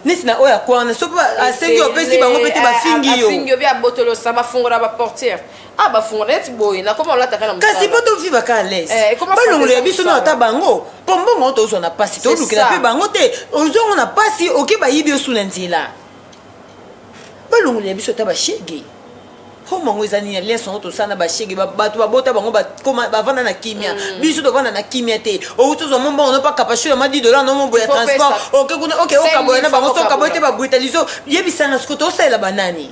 nesi na oya kwana so asengi opesi bango pete bafingi yo afingi yo bia botolo sa bafungola ba portière bafungola neti boye na koma olata kana kasi po toviva ka lese balongola ya biso na ata bango po mbongo tozwa na pasi tolukela mpe bango te ozongo na pasi oke bayibi yo suna nzela balongola ya biso ata bashege po mongo eza nini aliance yango tosala na bashege bato babota bango bavanda na kimia biso tovanda na kimia te outi ozwa mo mbongo nopa kapashula ma $10 no mombo ya transport oke kuna oke okaboya na bango so okaboya te babrutalize yebisana siko tosalela banani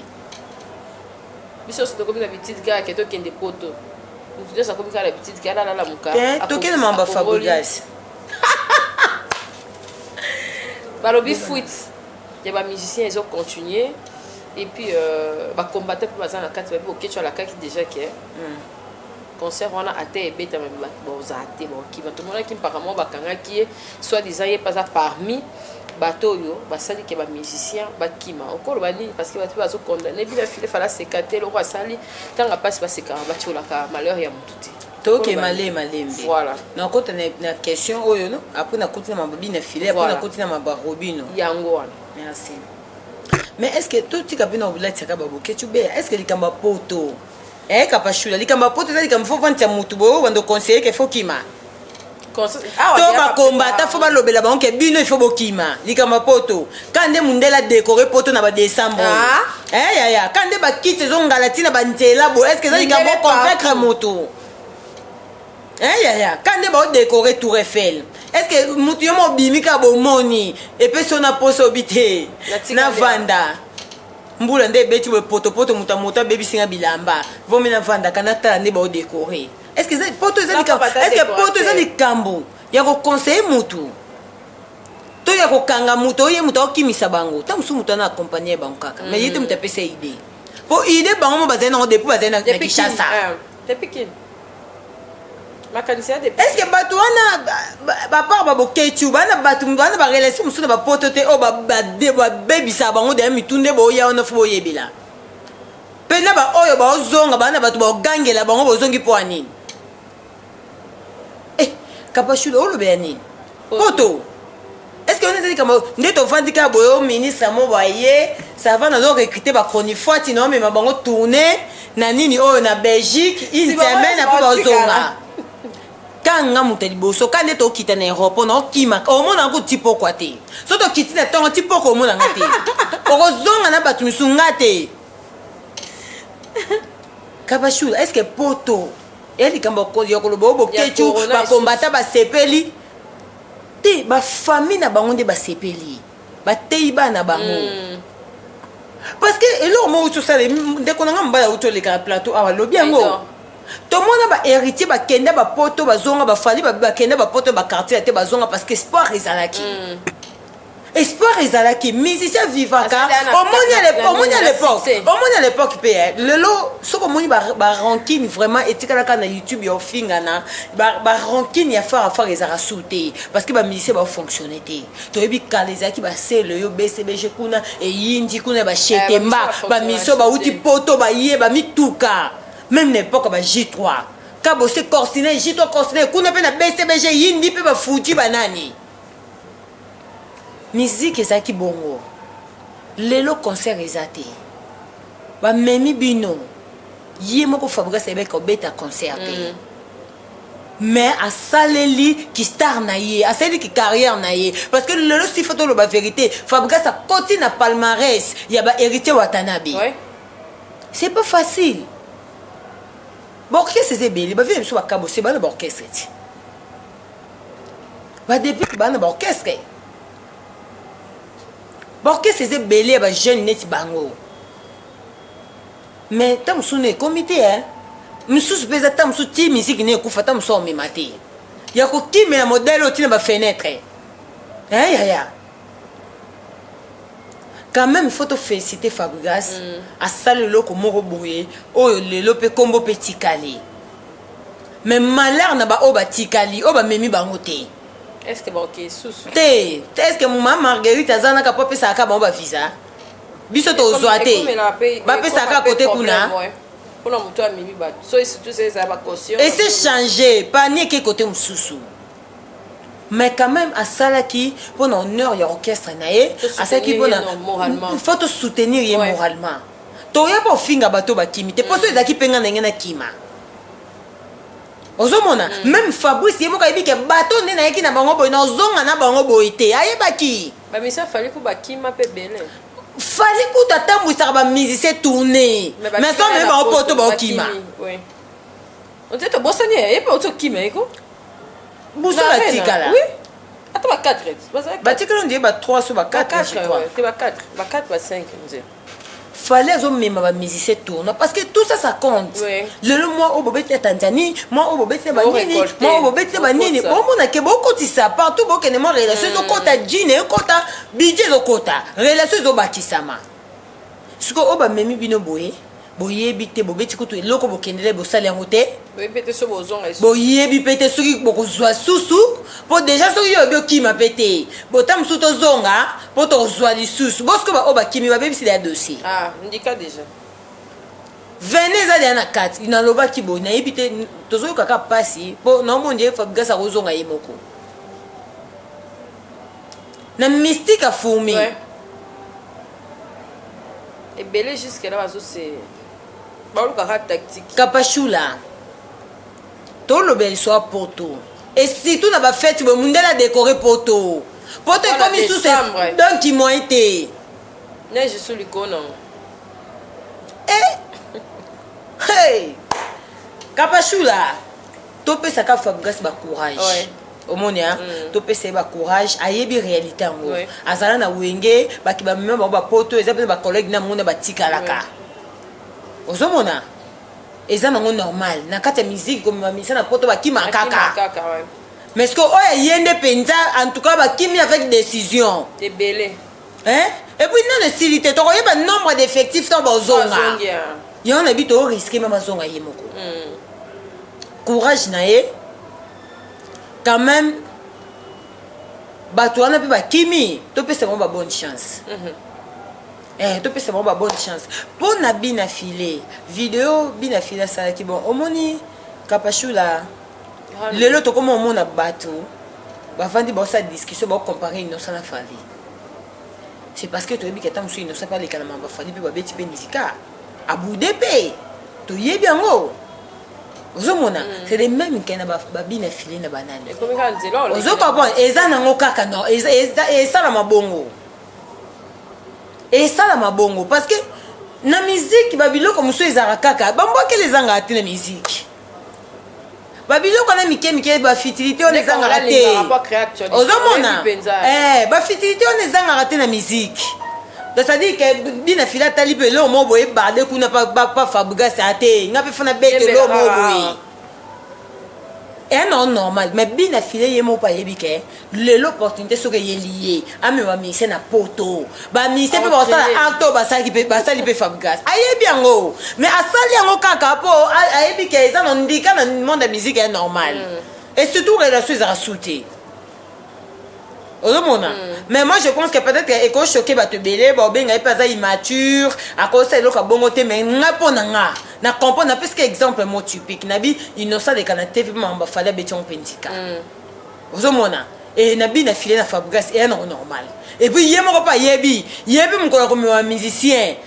biso tokomi na bitite kaka tokende poto mutu nyonso akomi kaka na bitite kaka alala moka tokende mamba Fabregas balobi fuite ya bamusicien ezocontinue et puis bacombatant mpe baza na kati babi okecwa alakaki déjà ke concert wana ate ebetama bozala te bakima tomonaki mpaka moko bakangaki ye soit disant ye mpe aza parmi bato oyo basali ke bamusicien bakima okoloba nini parce que bato mpe bazokondane bino file fala seka te eloko asali ntango mpasi basekaka batiolaka malheur ya motu te toke malembe voilà nakota na question oyo no après nakoti na mababi na file après nakoti na mabarobino yango wana merci mais est-ce que totika mpe na obilatiaka baboke tubeya est-ce que likambo ya poto kapashula likambo ya poto eza likambo fo vantia motu boyo bando conseiller ke fo kima to bakombata fo balobela bango ke bino ifo bokima likambo ya poto ka nde mundele adécore poto na badécembre yaya ka nde bakiti ezongala ntina banzela boyo est ce que eza likambo oconvaincre moto yaya ka nde baodécore tour Eiffel est ce que motu yo mobimi ka bomoni epesi yo na poso obi te na vanda mbula nde ebeti boye potopoto moto ya moto abebisinga bilamba vomi na vanda kana tala nde baodécore est ce que poto eza likambo ya koconseille motu to ya kokanga moto oye moto akokimisa bango ta mosusu moto ana accompagne bango kaka mais ye te moto apesa ide po ide bango mo bazali nango depuis bazali na Kinshasa est ce que bato wana bapart baboketu bana bato bana barelation mosusu na bapoto te oyo babebisaka bango deya mitunde boya wana fo boyebela mpe na baoyo baozonga bana bato baogangela bango bozongi mpo ya nini kapashula olobela nini poto est ce que ona ezali kama nde tovandi kaka boye o ministre mo baye sava nazorecrute bacronifoit tina omema bango tourne na nini oyo na Belgique une semaine apo bazonga kanga moto ya liboso ka nde tokita na aéroport na okimaka omona yango ti pokwa te so tokiti na ntongo ti poko omonanga te okozonga na bato misusu nga te kapashula est ce que poto eya likambo ya koloba o boketu bakombata basepeli te bafamille na bango nde basepeli bateyi bana bango parce que eloko moko tosala ndeko nanga mobala uti olekaka plateau awa lobi yango tomona bahéritier bakende bapoto bazonga bafali bakende bapoto bakartier te bazonga parce que espoir ezalaki espoir ezalaki musicien vivaka omoni à l'époque mpe lelo soki omoni barankine vraiment etikalaka na youtube ya ofingana barankine ya fare afare ezalaka su te parce que bamusicien baofonctionne te toyebi kala ezalaki basele yo bcbg kuna eyindi kuna bashetemba bamusicien bauti poto baye bamituka même na époque ba J3 ka bose corsine J3 corsine kuna mpe na bcbg yindi mpe bafuti banani musique ezalaki bongo lelo concert eza te bamemi bino ye moko Fabregas ayebeka obeta concert te mais asaleli ki star na ye asaleli ki carrière na ye parce que lelo si faut toloba vérité Fabregas akoti na palmarès ya bahéritier Watanabe c'est pas facile baorchestre eza ebele bavile biso bakabose bana baorchestre ti badepute bana baorchestre baorchestre eza ebele ya bajeune neti bango mais ta mosusu na ekomi te mosusu mpe eza ta mosusu ti misiki na ekufa ta mosusu aomema te ya kokimela modele oyo ntina bafenetre yaya quand même il faut te féliciter Fabregas asali eloko moko boye oyo lelo mpe kombo mpe tikali mais malheur na baoyo batikali oyo bamemi bango te est-ce que ok sous te est-ce que mama Marguerite azana ka pope saka ba visa biso to zoate ba pe saka côté kuna pour la moto amimi ba so surtout c'est ça ba caution et c'est changé pas ni que côté mususu mais quand même à ça qui pour honneur ya orchestre naé à ça qui pour moralement faut te soutenir ye moralement to ya ba finga bato ba kimi te poso ezaki penga ndenge na kima ozomona même Fabrice yemo ka yebike bato nde na yeki na bango boy na ozonga na bango boy te ayebaki ba misa fallait pour ba kima pe bele fallait pour tatambwisa ba musicien tourner mais ça même ba poto ba kima oui on dit to bosani e pa auto kima eko buso la tikala oui ata ba 4 ba tikala on dit ba 3 sur ba 4 je crois te ba 4 ba 4 ba 5 on dit fallait même ba musicien tourner parce que tout ça ça compte le mois au bobete ya Tanzanie moi au bobete ba nini moi au bobete ba nini bon mona ke beaucoup tisa partout beaucoup ne mo relation zo kota djine kota budget zo kota relation zo bakisama siko o ba memi bino boye boyebi te bobeti kutu eloko bokendele bosala yango te boyebi pete soki bokozwa susu po déjà soki yo biokima pete bota mosusu tozonga po tozwa lisusu bosiko bao bakimi babebisila ya dossier ndika déjà vene eza deya na kati nalobaki boye nayebi te tozoyokaka mpasi po naomondi ye Fabregas akozonga ye moko na mystique afumi ebele jusque là bazose balukaka tactique kapashula tolobela liso ya poto et surtout na bafete boye mundele adécoré poto ekomi sous donc imoye te neige sur likona hey kapashula topesaka Fabregas bacourage omoni topesa ye bacourage ayebi réalité yango azala na wenge baki bamema bango bapoto eza mpe bacollègue na mona batikalaka ozomona eza nango normal na kati ya musique komema misa na poto bakima kaka mais ce que oyo ye nde mpenza en tout cas bakimi avec décision ebele et puis non esili te tokoyeba nombre d'effectifs to bozonga yango na bi tooriske meme azonga ye moko courage na ye quand même bato wana mpe bakimi topesa bango babonne chance topesa bango babonne chance mpo na bina file video bina file asalaki bon omoni kapashula lelo tokoma omona bato bavandi baosala discussion baocompare Innocent na Fally c'est parce que toyebi kata mosusu Innocent mpe aleka na mamba Fally mpe babeti mpe mizika abude mpe toyebi yango ozomona c'est les mêmes kena babina file na banani ozokomprendre eza nango kaka non esala mabongo esala mabongo parce que na musique babiloko mosusu ezalaka kaka bambwakele ezangaka te na musique babiloko na mike mike bafitilité oyo ezangaka te ozomona bafitilité oyo ezangaka te na musique c'est-à-dire que bina fila atali mpe eloko moko boye barde kuna pa Fabregas ate nga mpe fana bete eloko moko boye non normal mais bina file ye moko ayebi ke lelo opportunité soki eyeli ye amema mise na poto bamise mpe bakosala acte oyo basali mpe Fabregas ayebi yango mais asali yango kaka mpo ayebi ke eza na ndika na monde ya musique ya normal et surtout relation ezaka su te ozomona mais moi je pense que peut-être ekochoke bato ebele baobenga ye mpe aza immature akosala eloko abongo te mais nga mpo na nga na comprendre napesika exemple mo typique nabi Innocent aleka na tv mpe mamba Fally abeti yango mpe ndika ozomona e nabi na file na Fabregas eya nango normal et puis ye moko mpe ayebi ye mpe mokolo akomema musicien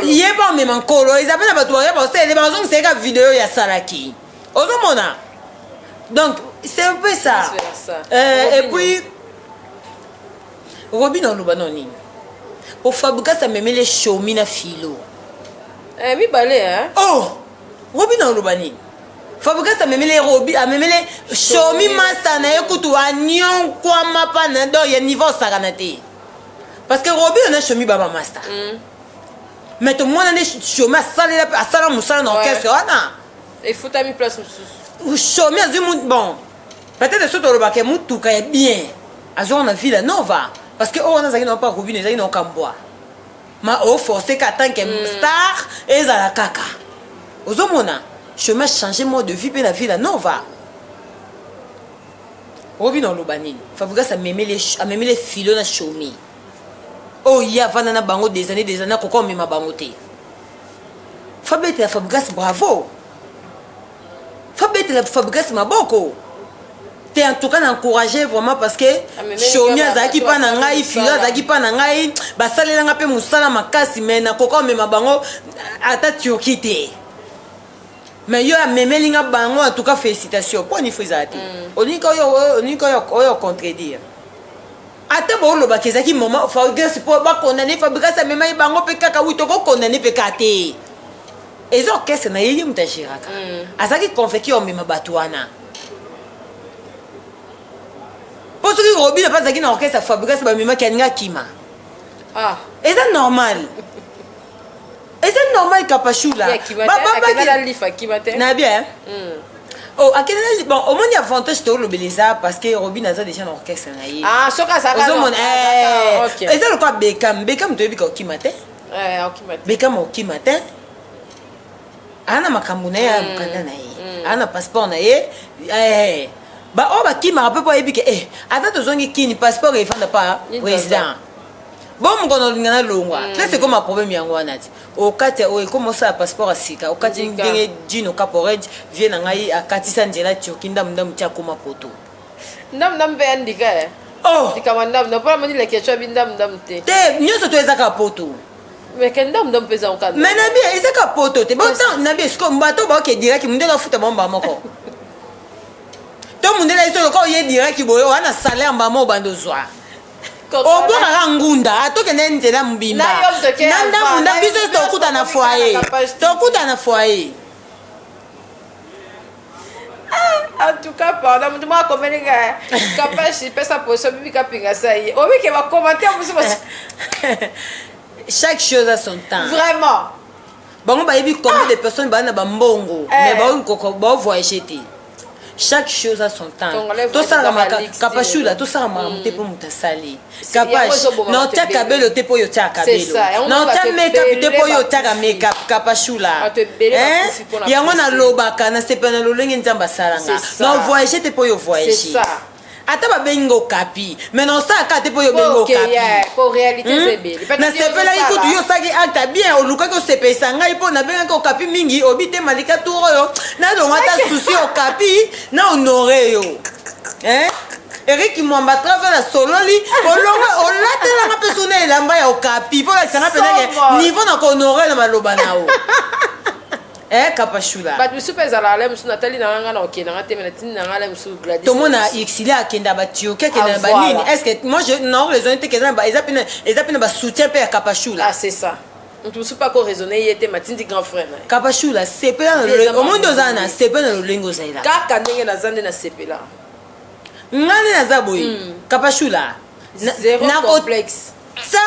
ye mpe omema nkolo eza mpe na bato baye baosalele bazongisa eka video ya salaki ozomona donc c'est un peu ça et puis Robin oloba no nini po Fabregas amemele shomi na filo mibale Robin oloba nini Fabregas amemele shomi master na ye kutu anyonkwama mpa na do ya niveau osakana te parce que Robin ona shomi baba master mais tomona nde shomi asalela mpe asala mosala na orchestre wana efutami place mosusu shomi azwi bon peut-être so tolobaka mutuka ya bien azwaka na ville nova parce que on a zaki na pas Robin ezaki na okambwa ma o forcer ka tant que star ezala kaka ozomona chemin changer mode de vie pe na ville nova Robin on lobanine. Fabrice a même les filons à choumi. Oh ya vana na bango des années koko mema bangote. Fabrice bravo. Fabrice maboko. T'es en tout cas encouragé vraiment parce que choumi azaki pa na ngai filon azaki pa na ngai basalela nga pe musala makasi mais na koko mema bango ata Turquie te. Mais yo a memeli nga bango en tout cas félicitations. Pour ni fizati. Oyo contredire. Ata bo lo bakezaki moment Fabrice pour ba condamner Fabrice a memeli bango pe kaka wi to ko condamner pe kate. Ezo kese na yeli mutashiraka. Azaki konfeki o mema batwana. Parce que Robin n'a pas zaki na orchestre Fabrice ba mema kenga kima. Ah. Est-ce normal? Est-ce normal Kapachula? Na bien. Oh, à quel âge bon, au moins il y a avantage de l'obélisard parce que Robin a déjà dans l'orchestre naïe. Ah, ça ça va. OK. Est-ce le quoi Beckham tu es qui matin? Beckham qui matin? Ana makamuna ya mkanda naïe. Ana passeport naïe. Ba o ba ki ma peu pas ebike attends tozongi kini passeport et fanda pas président. Bon mkono lingana longwa. C'est comme un problème yango anati. Au kati o comment ça passeport asika. Au kati ngenge dino caporage vient ngai akatisa nzela tiokinda ndam tia koma poto. Ndam be andika. Oh, dikamanda na pas mani la question bindam te. Te nyoso to ezaka poto. Mais ndam pesa en cadre. Mais na bien ezaka poto te. Bon temps na bien sko mbato ba ke direct mundela futa bomba moko. To mundela iso ko ye direct boyo ana salaire mbamo bando zwa. Oboka ngunda atokende nzela mbimba nanda biso tokuta na foyer en tout cas pendant moi comme les gars capable si pesa poso bibi kapinga sai obi ke va commenter chaque chose a son temps vraiment bango ba yebi combien de personnes ba na ba mbongo mais ba voyager te. Chaque chose a son temps. Tout ça Kapachula, tout ça m'a monté pour mutasali. Kapach, non tia kabelo te po yo tia kabelo. Non tia make-up te po yo tia make-up Kapachula. Yango na lobaka na sepana lolenge nzamba salanga. Non voyager te po yo voyager. C'est ça. Ata ba bengo kapi mais non ça ka te po yo bengo kapi pour réalité c'est bien na sepela ikutu yo saki acta bien oluka ko sepesa ngai po na benga ko kapi mingi obite malika turo yo na donga ta souci o kapi na honoré yo Eric Mwamba travaille la sololi olonga olatela nga personnel lamba ya o kapi po la sanga pena niveau na ko honoré na maloba nao Kapachula. But we super zala musu Nathalie na ngana okenda ngate mena tini na ngala musu Gladys. Tout monde a xilé akenda ba tioke kenda ba nini. Est-ce que moi je non raison te keza ba ezapina ba soutien pe Kapachula. Ah c'est ça. On ne peut pas ko raisonner yete matindi grand frère. Kapachula c'est pas au monde ozana c'est pas le lengo zaila. Kaka ndenge na zande na sepela. Ngani na zaboyi. Kapachula. Zéro complexe. Ça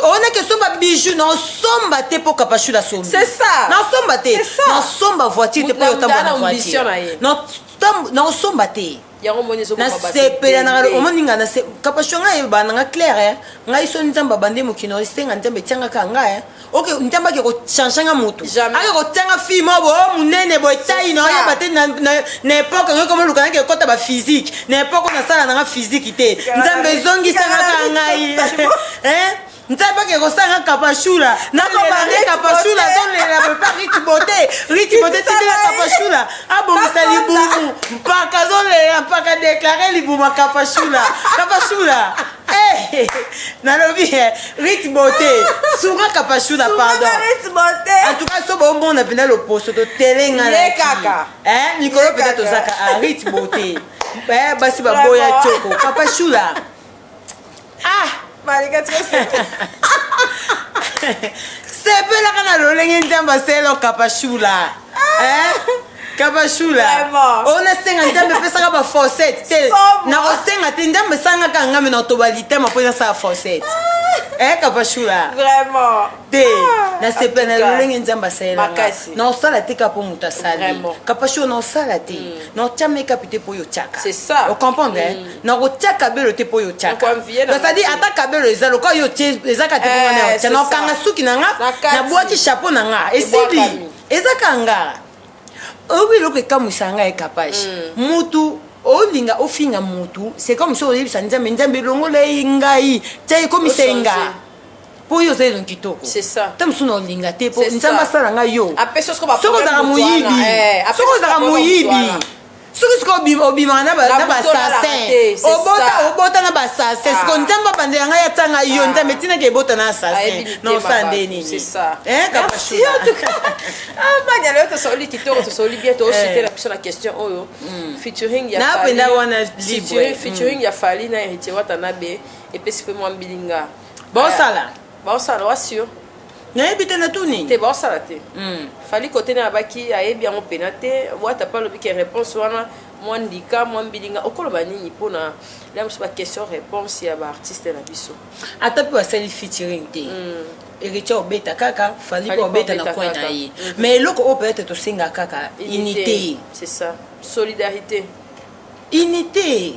on a que somba bijou non somba te pour Kapachula somba. C'est ça. Non somba te. Non somba voiture te pour yotamba na voiture. Non somba te. Yango moni zo na sepela na o moninga na se Kapachula e ba na clair ngai so nzamba bande mukino senga nzambe tianga kanga OK nzamba ke ko changer mutu. Ake ko tianga fi mo bo munene bo tai no ya bate na époque ngo comme lukana ke kota ba physique na époque na sala na physique te nzambe zongi sanga kangai nzamba ke ko sanga Kapachula na ko bande Kapachula zone la pas Rich Beauté tite la Kapachula abomisa libumu mpaka zone mpaka déclarer libuma Kapachula nalobi Rich Beauté souvent Kapachula pardon en tout cas so bon on a pena le poste to telenga la kaka Nicolas peut-être osaka Rich Beauté basi baboya toko Kapachula malika c'est sepela kana lolenge nzamba selo Kapachula Kapachula on a senga nzambe pesaka ba faucette te na osenga te nzambe sanga kanga me na tobalite ma pesa sa faucette Kapachula vraiment te na sepela lolenge nzamba sela na osala te kapo muta sali Kapachula na osala te na tchame kapite po yo tchaka c'est ça on comprend na ko tchaka belo te po yo tchaka c'est-à-dire ataka belo ezalo ko yo te ezaka te po na kanga suki na nga na boaki chapeau na nga esili ezaka nga obi loke kamusanga e kapage mutu olinga ofinga mutu c'est comme si oyebisa nzambe longola ngai tie komisenga po yo zelo kitoko c'est ça tam suna olinga te po nzamba sala nga yo apeso ko ba soko za muyibi soko za muyibi soki obimaka na basassin obota na basassin siko nzambe abandela ngai atanga yo nzambe tinaka ebota na assassin nosala nde nini banya lelo tosoli kitoko tosoli bien toosutela biso na question oyo featuring ya napenda wana featuring ya Fally na Héritier Watanabe epesi mpe mwa mbilinga bosala wasio nayebi te na tuni te baosala te Fally kote na abaki ayebi yango pena te wata pa lobi ke réponse wana mwa ndika mwa mbilinga okoloba nini mpona la mosu baquestion réponse ya baartiste na biso ata mpe basali featuring te Héritier obeta kaka Fally mpe obeta na coin na ye mais eloko oyo peut-être tosenga kaka unité c'est ça solidarité unité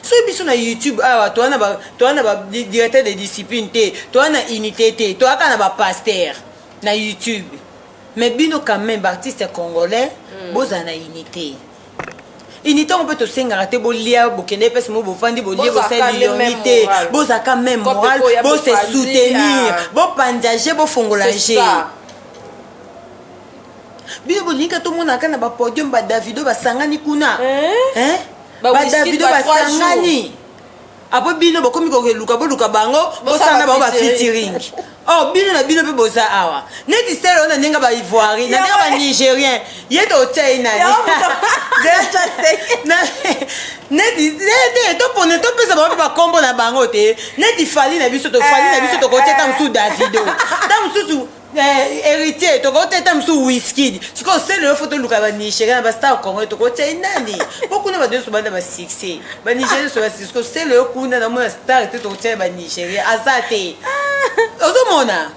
soki biso na YouTube awa towana ba directeur de discipline te towana unité te toaka na bapaster na YouTube mais bino quand même baartiste congolais bozala na unité unité on peut tosengaka te bolia bokende mpesi mo bofandi bolie bosali unité bozalaka même moral bose soutenir bopanzage bofongolage bino bolinga tomonaka na bapodium badavido basangani kuna badavido basangani apo bino bokomi kokeluka boluka bango bosala bango bafeaturing bino na bino mpe boza awa neti stele oyo na ndenge baivoiri na ndenge banigérien ye totyai nani neti topone topesa bango mpe bakombo na bango te neti Fally na biso tokotia ta mosusu davido ta mosusu héritier tokoteta mosusu Wizkid sikoyo sele oyo fo toluka banigérien na bastar congolais tokotia nani po kuna bato nyonso banda basuccès banigérien nyonso basuccès sikoyo sele oyo kuna namona star te tokotia banigérien aza te ozomona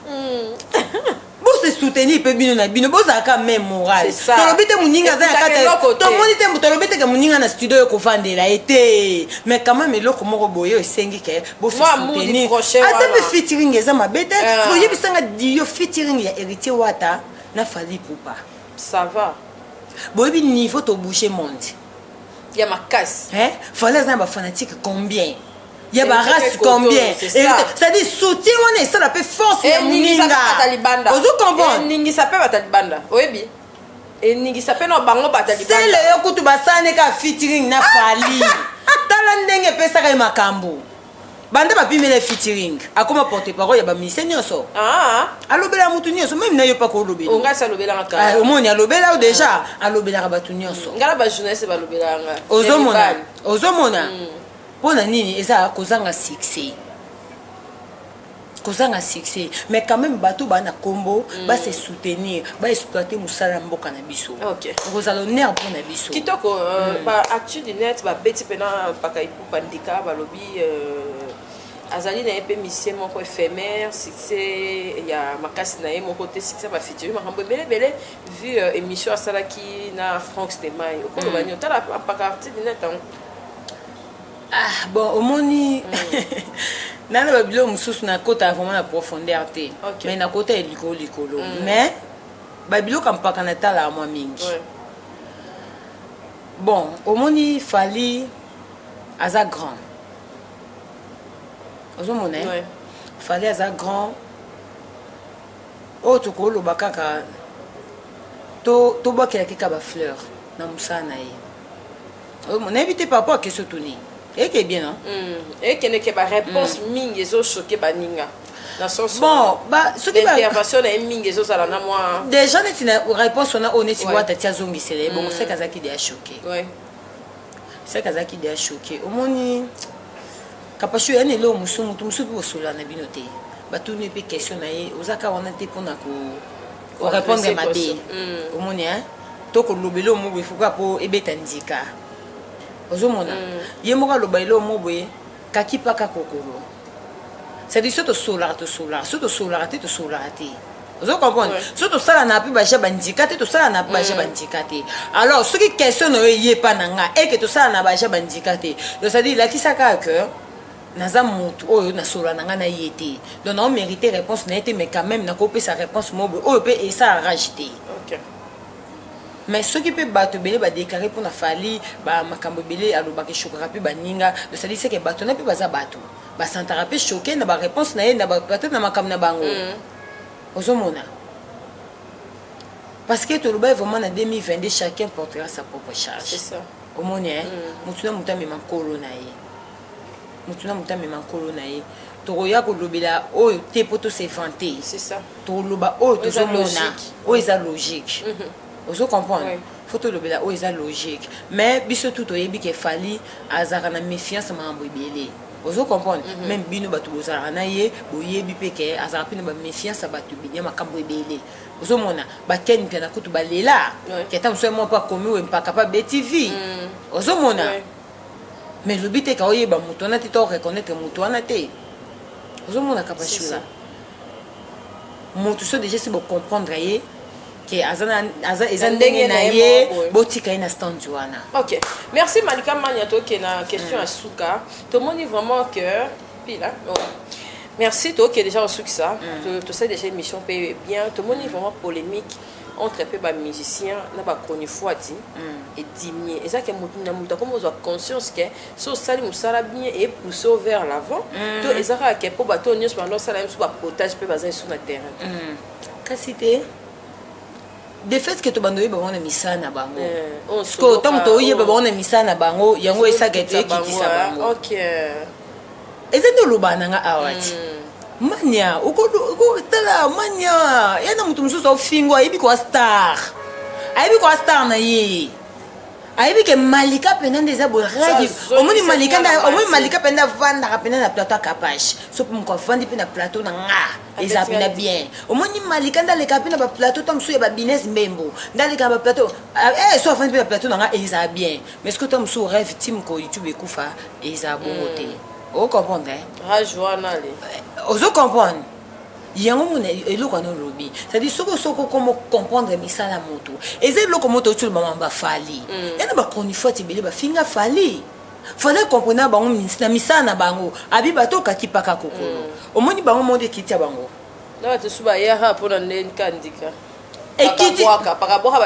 bose soutenir mpe bino na bino bozalaka même moral tolobi te moninga aza na kati tomoni te tolobi teke moninga na studio oyo kovandela ye te mais quand même eloko moko boye esengi ke bosoutenir ata mpe featuring eza mabe te oyebisanga dio featuring ya Héritier Wata na Fally Ipupa ça va boyebi niveau tobouche monde ya makasi Fally aza na bafanatique combien ya barace combien c'est-à-dire soutien wana esala mpe force ya moninga ozokomprendre eningisa mpe batalibanda oyebi eningisa mpe na bango batalibanda sele yo kutu basane ka featuring na Fally tala ndenge epesaka ye makambo banda bapimela featuring akoma porte parole ya baministère nyonso alobela mutu nyonso même na yo paka olobela omoni alobela o déjà alobelaka bato nyonso ngala bajournaliste balobelanga ozomona mpona nini eza kozanga succès mais quand même bato bana kombo base soutenir baexploiter mosala mboka na biso kozala honneur mpona biso kitoko baactu du net babeti mpena mpaka Ipupa ndika balobi azali na ye mpe musicien moko éphémère succès ya makasi na ye moko te succès bafeaturing makambo ebelebele vu émission asalaki na Franck Stemai okoloba nini otala mpaka actu du net ango bon omoni nana babilo mosusu nakota vraiment na profondeur te mais nakota ya likolo mais babiloko mpaka natala mwa mingi bon omoni Fally aza grand ozomona Fally aza grand oyo tokoloba kaka tobwakelaki ka bafleur na mosala na ye nayebi te par rapport a question toni eke bien non ekende ke ba réponse mingi ezochoke baninga na sens bon intervention na mingi ezozala na mwa déjà neti na réponse wana oyo neti wata tia zongisele bongo seka azaki de choqué omoni kapasho yani lelo musu mutu musu pe osola na bino te batuni pe question na ye ozaka wana te mpona ko répondre mabe omoni tokolobela omo efuka po ebeta ndika ozomona ye moko aloba elo mo boye kaki paka kokolo c'est-à-dire so tosolaka so tosolaka te ozokomprendre so tosala na mpe baja bandika te tosala na mpe baja bandika te alors soki question na yo eye pa na nga eke tosala na baja bandika te donc c'est-à-dire lakisaka que naza motu oyo nasola na nga na ye te donc naomérite réponse na ye te mais quand même nakopesa réponse mo boye oyo mpe esa rage te mais ceux qui peuvent battre belé ba déclarer pour na fali ba makambo belé aloba ke choquera pe baninga de ça dit c'est que bato na pe baza bato ba santara pe choqué na ba réponse na ye na ba peut-être na makambo na bango ozomona parce que tout le monde vraiment en 2022 chacun portera sa propre charge c'est ça au monde mutuna mutami makolo na ye mutuna mutami makolo na ye toya ko lobela oyo te poto se vanter c'est ça to loba oyo to zomona oyo eza logique ozo comprendre faut to lobela oyo eza logique mais biso tout oyebi ke fali azaka na méfiance mambo ebele ozo comprendre même bino bato bozala na ye boyebi pe ke azaka pe na ba méfiance bato binya makambo ebele ozo mona ba ken pena kutu balela ke ta mso mo pa komi we mpaka pa BTV ozo mona mais le but est ka oyeba muto na te to reconnaître muto na te ozo mona kapashula muto so déjà c'est pour comprendre ye que aza ndenge na ye botika ina stand wana. OK. Merci Malika Maniato qui na question à Souka. Tout le monde dit vraiment que pile là. Merci toi qui est déjà au succès. Tu sais déjà émission paye bien. Tout le monde dit vraiment polémique entre les musiciens na ba konifwati et dimier. Et ça que mutina muta comme vous avez conscience que so sali musala bien et pousser vers l'avant. To ezaka que pour bato nyos pendant ça même sur ba potage pe baza sur na terrain. Kasite de fait que to bandoye ba wana misana bango ko to to ye ba wana misana bango yango esagete kitisa bango OK ezendo lobana nga awati mania uko tala mania yana mutu mususu ofingwa ibi kwa star na ye aibi ke Malika penande za bo radi omoni Malika penda vanda penda na plateau capage so pour ko vandi pe na plateau na nga eza pena bien omoni Malika nda le kapina ba plateau tam so ya ba business membo nda le ka ba plateau so vandi pe na plateau na nga eza bien mais ce que tam so rêve team ko YouTube ekufa eza bongote o comprendre rajoana le ozo comprendre yango mona eloko na lobi c'est-à-dire soko comment comprendre misala moto eza eloko moto tout le moment ba fali yana ba konifoti bele ba finga fali fallait comprendre bango na misala na bango abi bato kakipaka kokolo omoni bango monde kitia bango na te suba ya ha pona nkandika ekiti pakaboka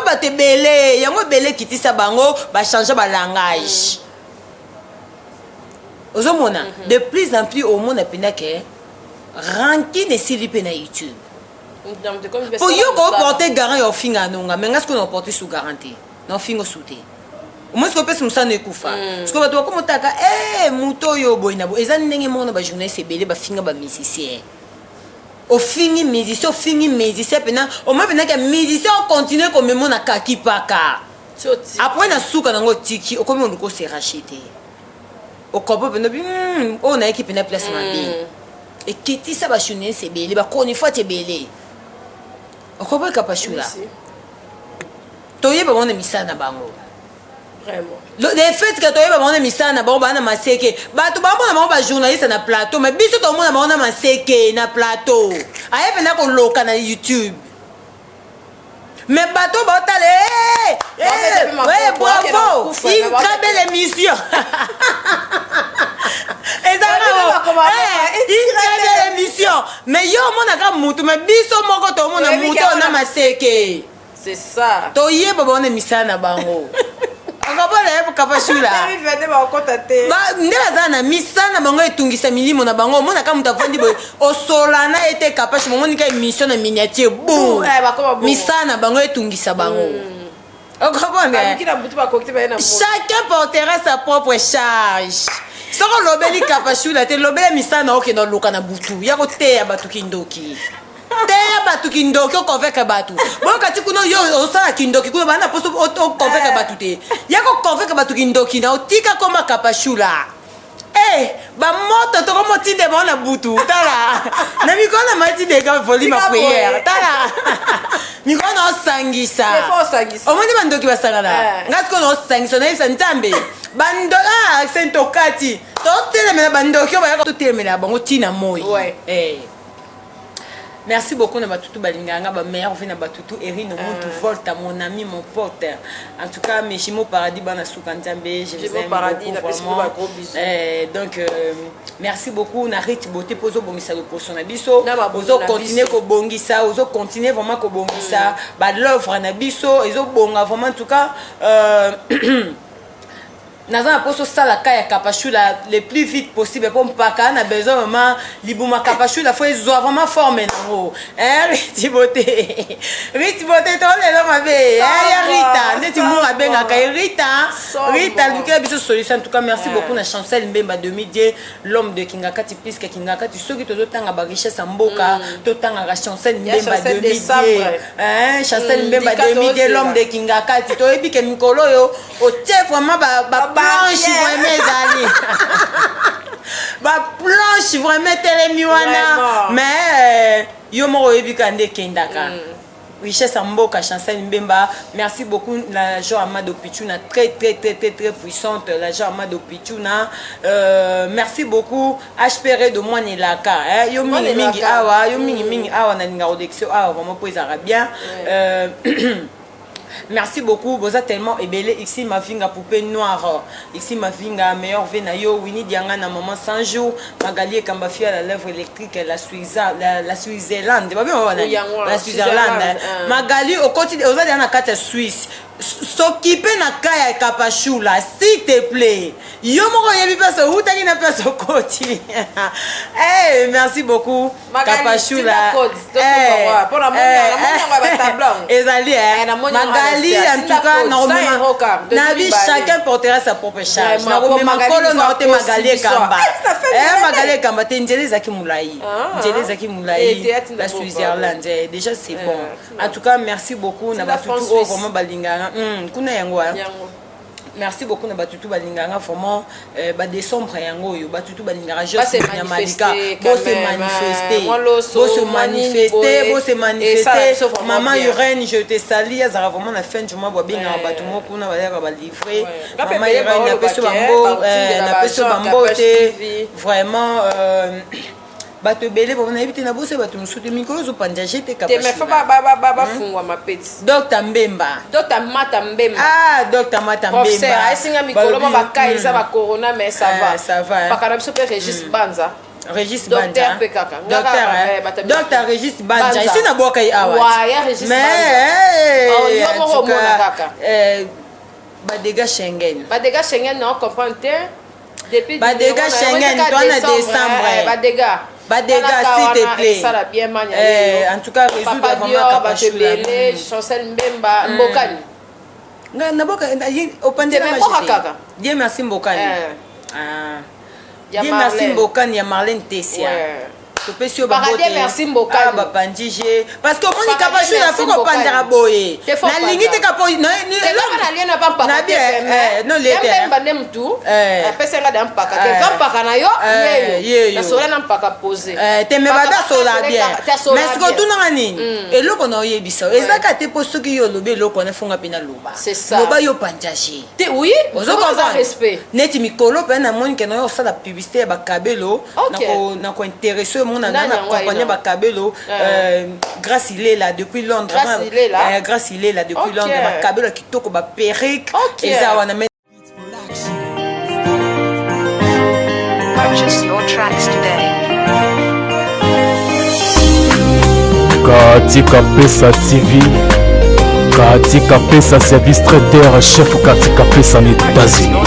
bate bele yango bele kitisa bango ba changer ba langage ozomona de plus en plus au monde apena ke ranking et silipe na YouTube. Pour yo ko porter garant yo finga nonga mais ngasko no porter sous garantie. No fingo souté. Au moins ko pesa musana ekufa. Parce que bato ko motaka muto yo boina bo ezani ndenge mona ba journaliste ebele ba finga ba musicien. Au fingi musicien pena au moins pena que musicien continue comme mona kaki paka. Après na suka nango tiki o comme on ko se racheter. Au kopo pena on a équipe na place ma bien. Et qui dit ça va chouner c'est belé ba koni fois c'est belé okoba kapashula toyeba mona misana bango vraiment le fait que toyeba mona misana bango bana maseke bato bamona bango ba journaliste na plateau mais biso to mona bango na maseke na plateau ayebe na ko loka na YouTube mais bato botale bravo une très belle émission émission mais yo monaka mutu mais biso moko to mona mutu na maseke c'est ça to yeba bona misana bango akabala yebo kapashula ndela zana misana bango etungisa milimo na bango monaka mutu avandi boy osolana ete kapashi momoni ka émission na miniature boum misana bango etungisa bango chacun portera sa propre charge. Soko lobeli kapashula te lobela misana oke no luka na butu yako te ya batu kindoki ko convaincre batu bon kati kuno yo osala kindoki kuno bana poso o convaincre batu te yako convaincre batu kindoki na otika koma kapashula ba moto to komo tinde bona butu tala na mikona mati de ka volume prière tala mikona osangisa omoni bandoki basangana ngasko no osangisa na isa ntambe bando sento kati to telemela bandoki ba to telemela bango tina moyi Merci beaucoup na batutu balinganga ba meilleur vie na batutu Erin Muntu Volta mon ami mon pote. En tout cas Meshimo Paradis bana Soukanzambe, je vous aime Paradis beaucoup, na vraiment. gros bisous. Donc merci beaucoup na Rite Beauté pozo bongisa le poso na biso. Ozo Continuer ko bongisa, ozo continuer vraiment ko bongisa. Ba l'œuvre na biso, ezo bonga vraiment en tout cas Nazana poso sala kaya kapachula le plus vite possible pour mpaka na besoin vraiment libuma kapachula faut ezoa vraiment forme nango Rite Beauté to lelo mabe ya Rita ndeti mo abenga ka Rita luka biso solution en tout cas merci beaucoup na Chancel Mbemba 2010 l'homme de Kingakati puisque Kingakati soki tozo tanga ba richesse mboka to tanga ka Chancel Mbemba 2010 Chancel Mbemba 2010 l'homme de Kingakati to ebi ke mikolo yo o tie vraiment ba planche vraiment ezali ba planche vraiment telemiwana mais yo moko yebika nde kendaka richesse mboka Chancel Mbemba merci beaucoup la Jean Amado Pichuna très puissante la Jean Amado Pichuna merci beaucoup HPR de moi nelaka yo mingi awa na linga rodexio awa vraiment pour ezara bien Merci beaucoup, vous êtes tellement ébélé. Ici, ma finga poupée noire. Ici, ma finga meilleure venayo. Winnie Dianga, na maman 100 jours. Magali Kambafia, la lèvre électrique, la Suisse-Zélande. La Suisse-Zélande. Magali, au quotidien, vous êtes dans la carte Suisse. S'occuper na kaya kapachula s'il te plaît yo moko yebi place utaki na place okoti merci beaucoup kapachula ezali Magali en tout cas na vie chacun portera sa propre charge na komema kolo na te Magali Kamba Magali Kamba te njele zaki mulai la Suisse-Zélande déjà c'est bon en tout cas merci beaucoup na batutu vraiment balinga kuna yango merci beaucoup na batutu balinganga vraiment ba décembre yango yo batutu balinganga je se manifester maman Irène je te salue azara vraiment na fin du mois ba binga batu moko kuna ba ya ba livrer maman Irène na peso bambo te vraiment bato belé pour na na bosse bato musuti mikolo zo panja jete kapasha te me fa ba fungwa mapeti Dr Mbemba Dr Mata Mbemba Dr Mata Mbemba professeur asinga mikolo ba kaisa ba corona mais ça va pakana biso pe Régis Banza Docteur Pekaka Docteur Régis Banza ici na boka awa wa ya Régis Banza mais yo mo mona kaka badega Schengen non comprendre depuis badega Schengen toi na décembre Badega s'il te plaît en tout cas résoudre vraiment kapachula Chancel Mbemba Mbokani na boka opandela majete Dieu merci Mbokani Dieu merci Mbokani ya Marlène Tessia topesio babote merci Mbokani ba pandije parce que on kapachula faut ko pandira boye na lingi te kapo na lien na pampa na bien non le Mbemba nemtu pesa nga da mpaka ke mpaka na yo na sola na mpaka poser te me bada sola bien mais ce que tout na nini eloko na oyebisa ezaka te poso ki yo lobe eloko na funga pena loba loba yo panjaje te oui ozoko za respect neti mikolo pe na moni ke na yo sala publicité ba kabelo na ko intéresser mon na accompagner ba kabelo grâce il est là depuis Londres grâce il est là depuis Londres ba kabelo kitoko ba perruque eza wana Purchase your tracks today. Katika Pesa TV, Katika Pesa Service Trader, chef Katika Pesa en États-Unis.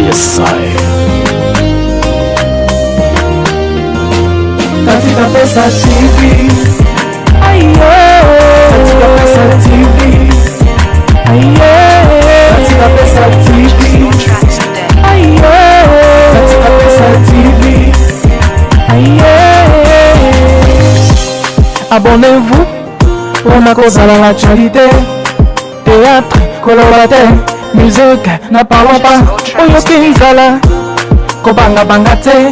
Yes, I. Katika Pesa TV, ayo. Katika Pesa TV, ayo. Katika Pesa TV, ayo. Katika Pesa TV, ayo. Abonnez-vous pour kozala l'actualité. Théâtre, colorataire, musique, na parlons pas. Oyo kinzala, kobanga banga te.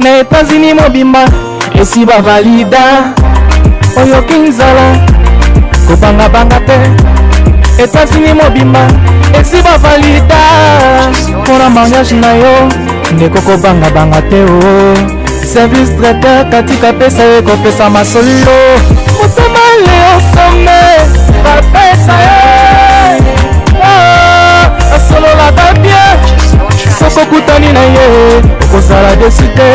Na États-Unis mobimba, esi ba valida. Oyo kinzala, kobanga banga te. États-Unis mobimba, esi ba valida. Pona mariage na yo, ndeko kobanga banga te o. service traiteur katika pesa ye kopesa masolo motema leo some bapesa ye asololaka bien soko kutani na ye okozala deside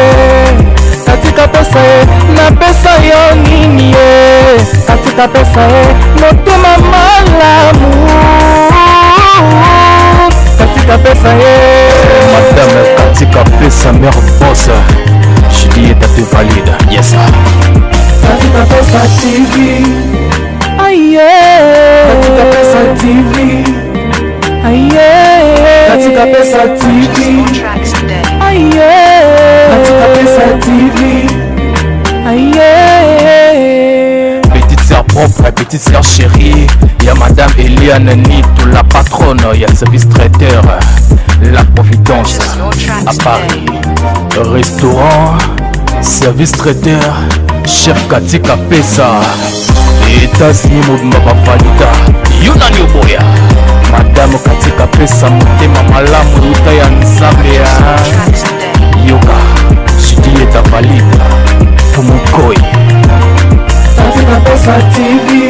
katika pesa ye na pesa yo nini ye katika pesa ye motema malamu katika pesa ye madame katika pesa mère boss Juliette te valide yes katika pesa TV aye katika pesa TV aye katika pesa TV aye katika pesa TV aye petite sœur propre petite sœur chérie y'a madame Eliane Nito la patronne y'a service traiteur la Providence à Paris restaurant service traiteur chef katika pesa États-Unis mobimba bavalida yunani oboya madame katika pesa motema malamu luta ya nzambe ya yoka Juliette valide Fumukoi katika pesa TV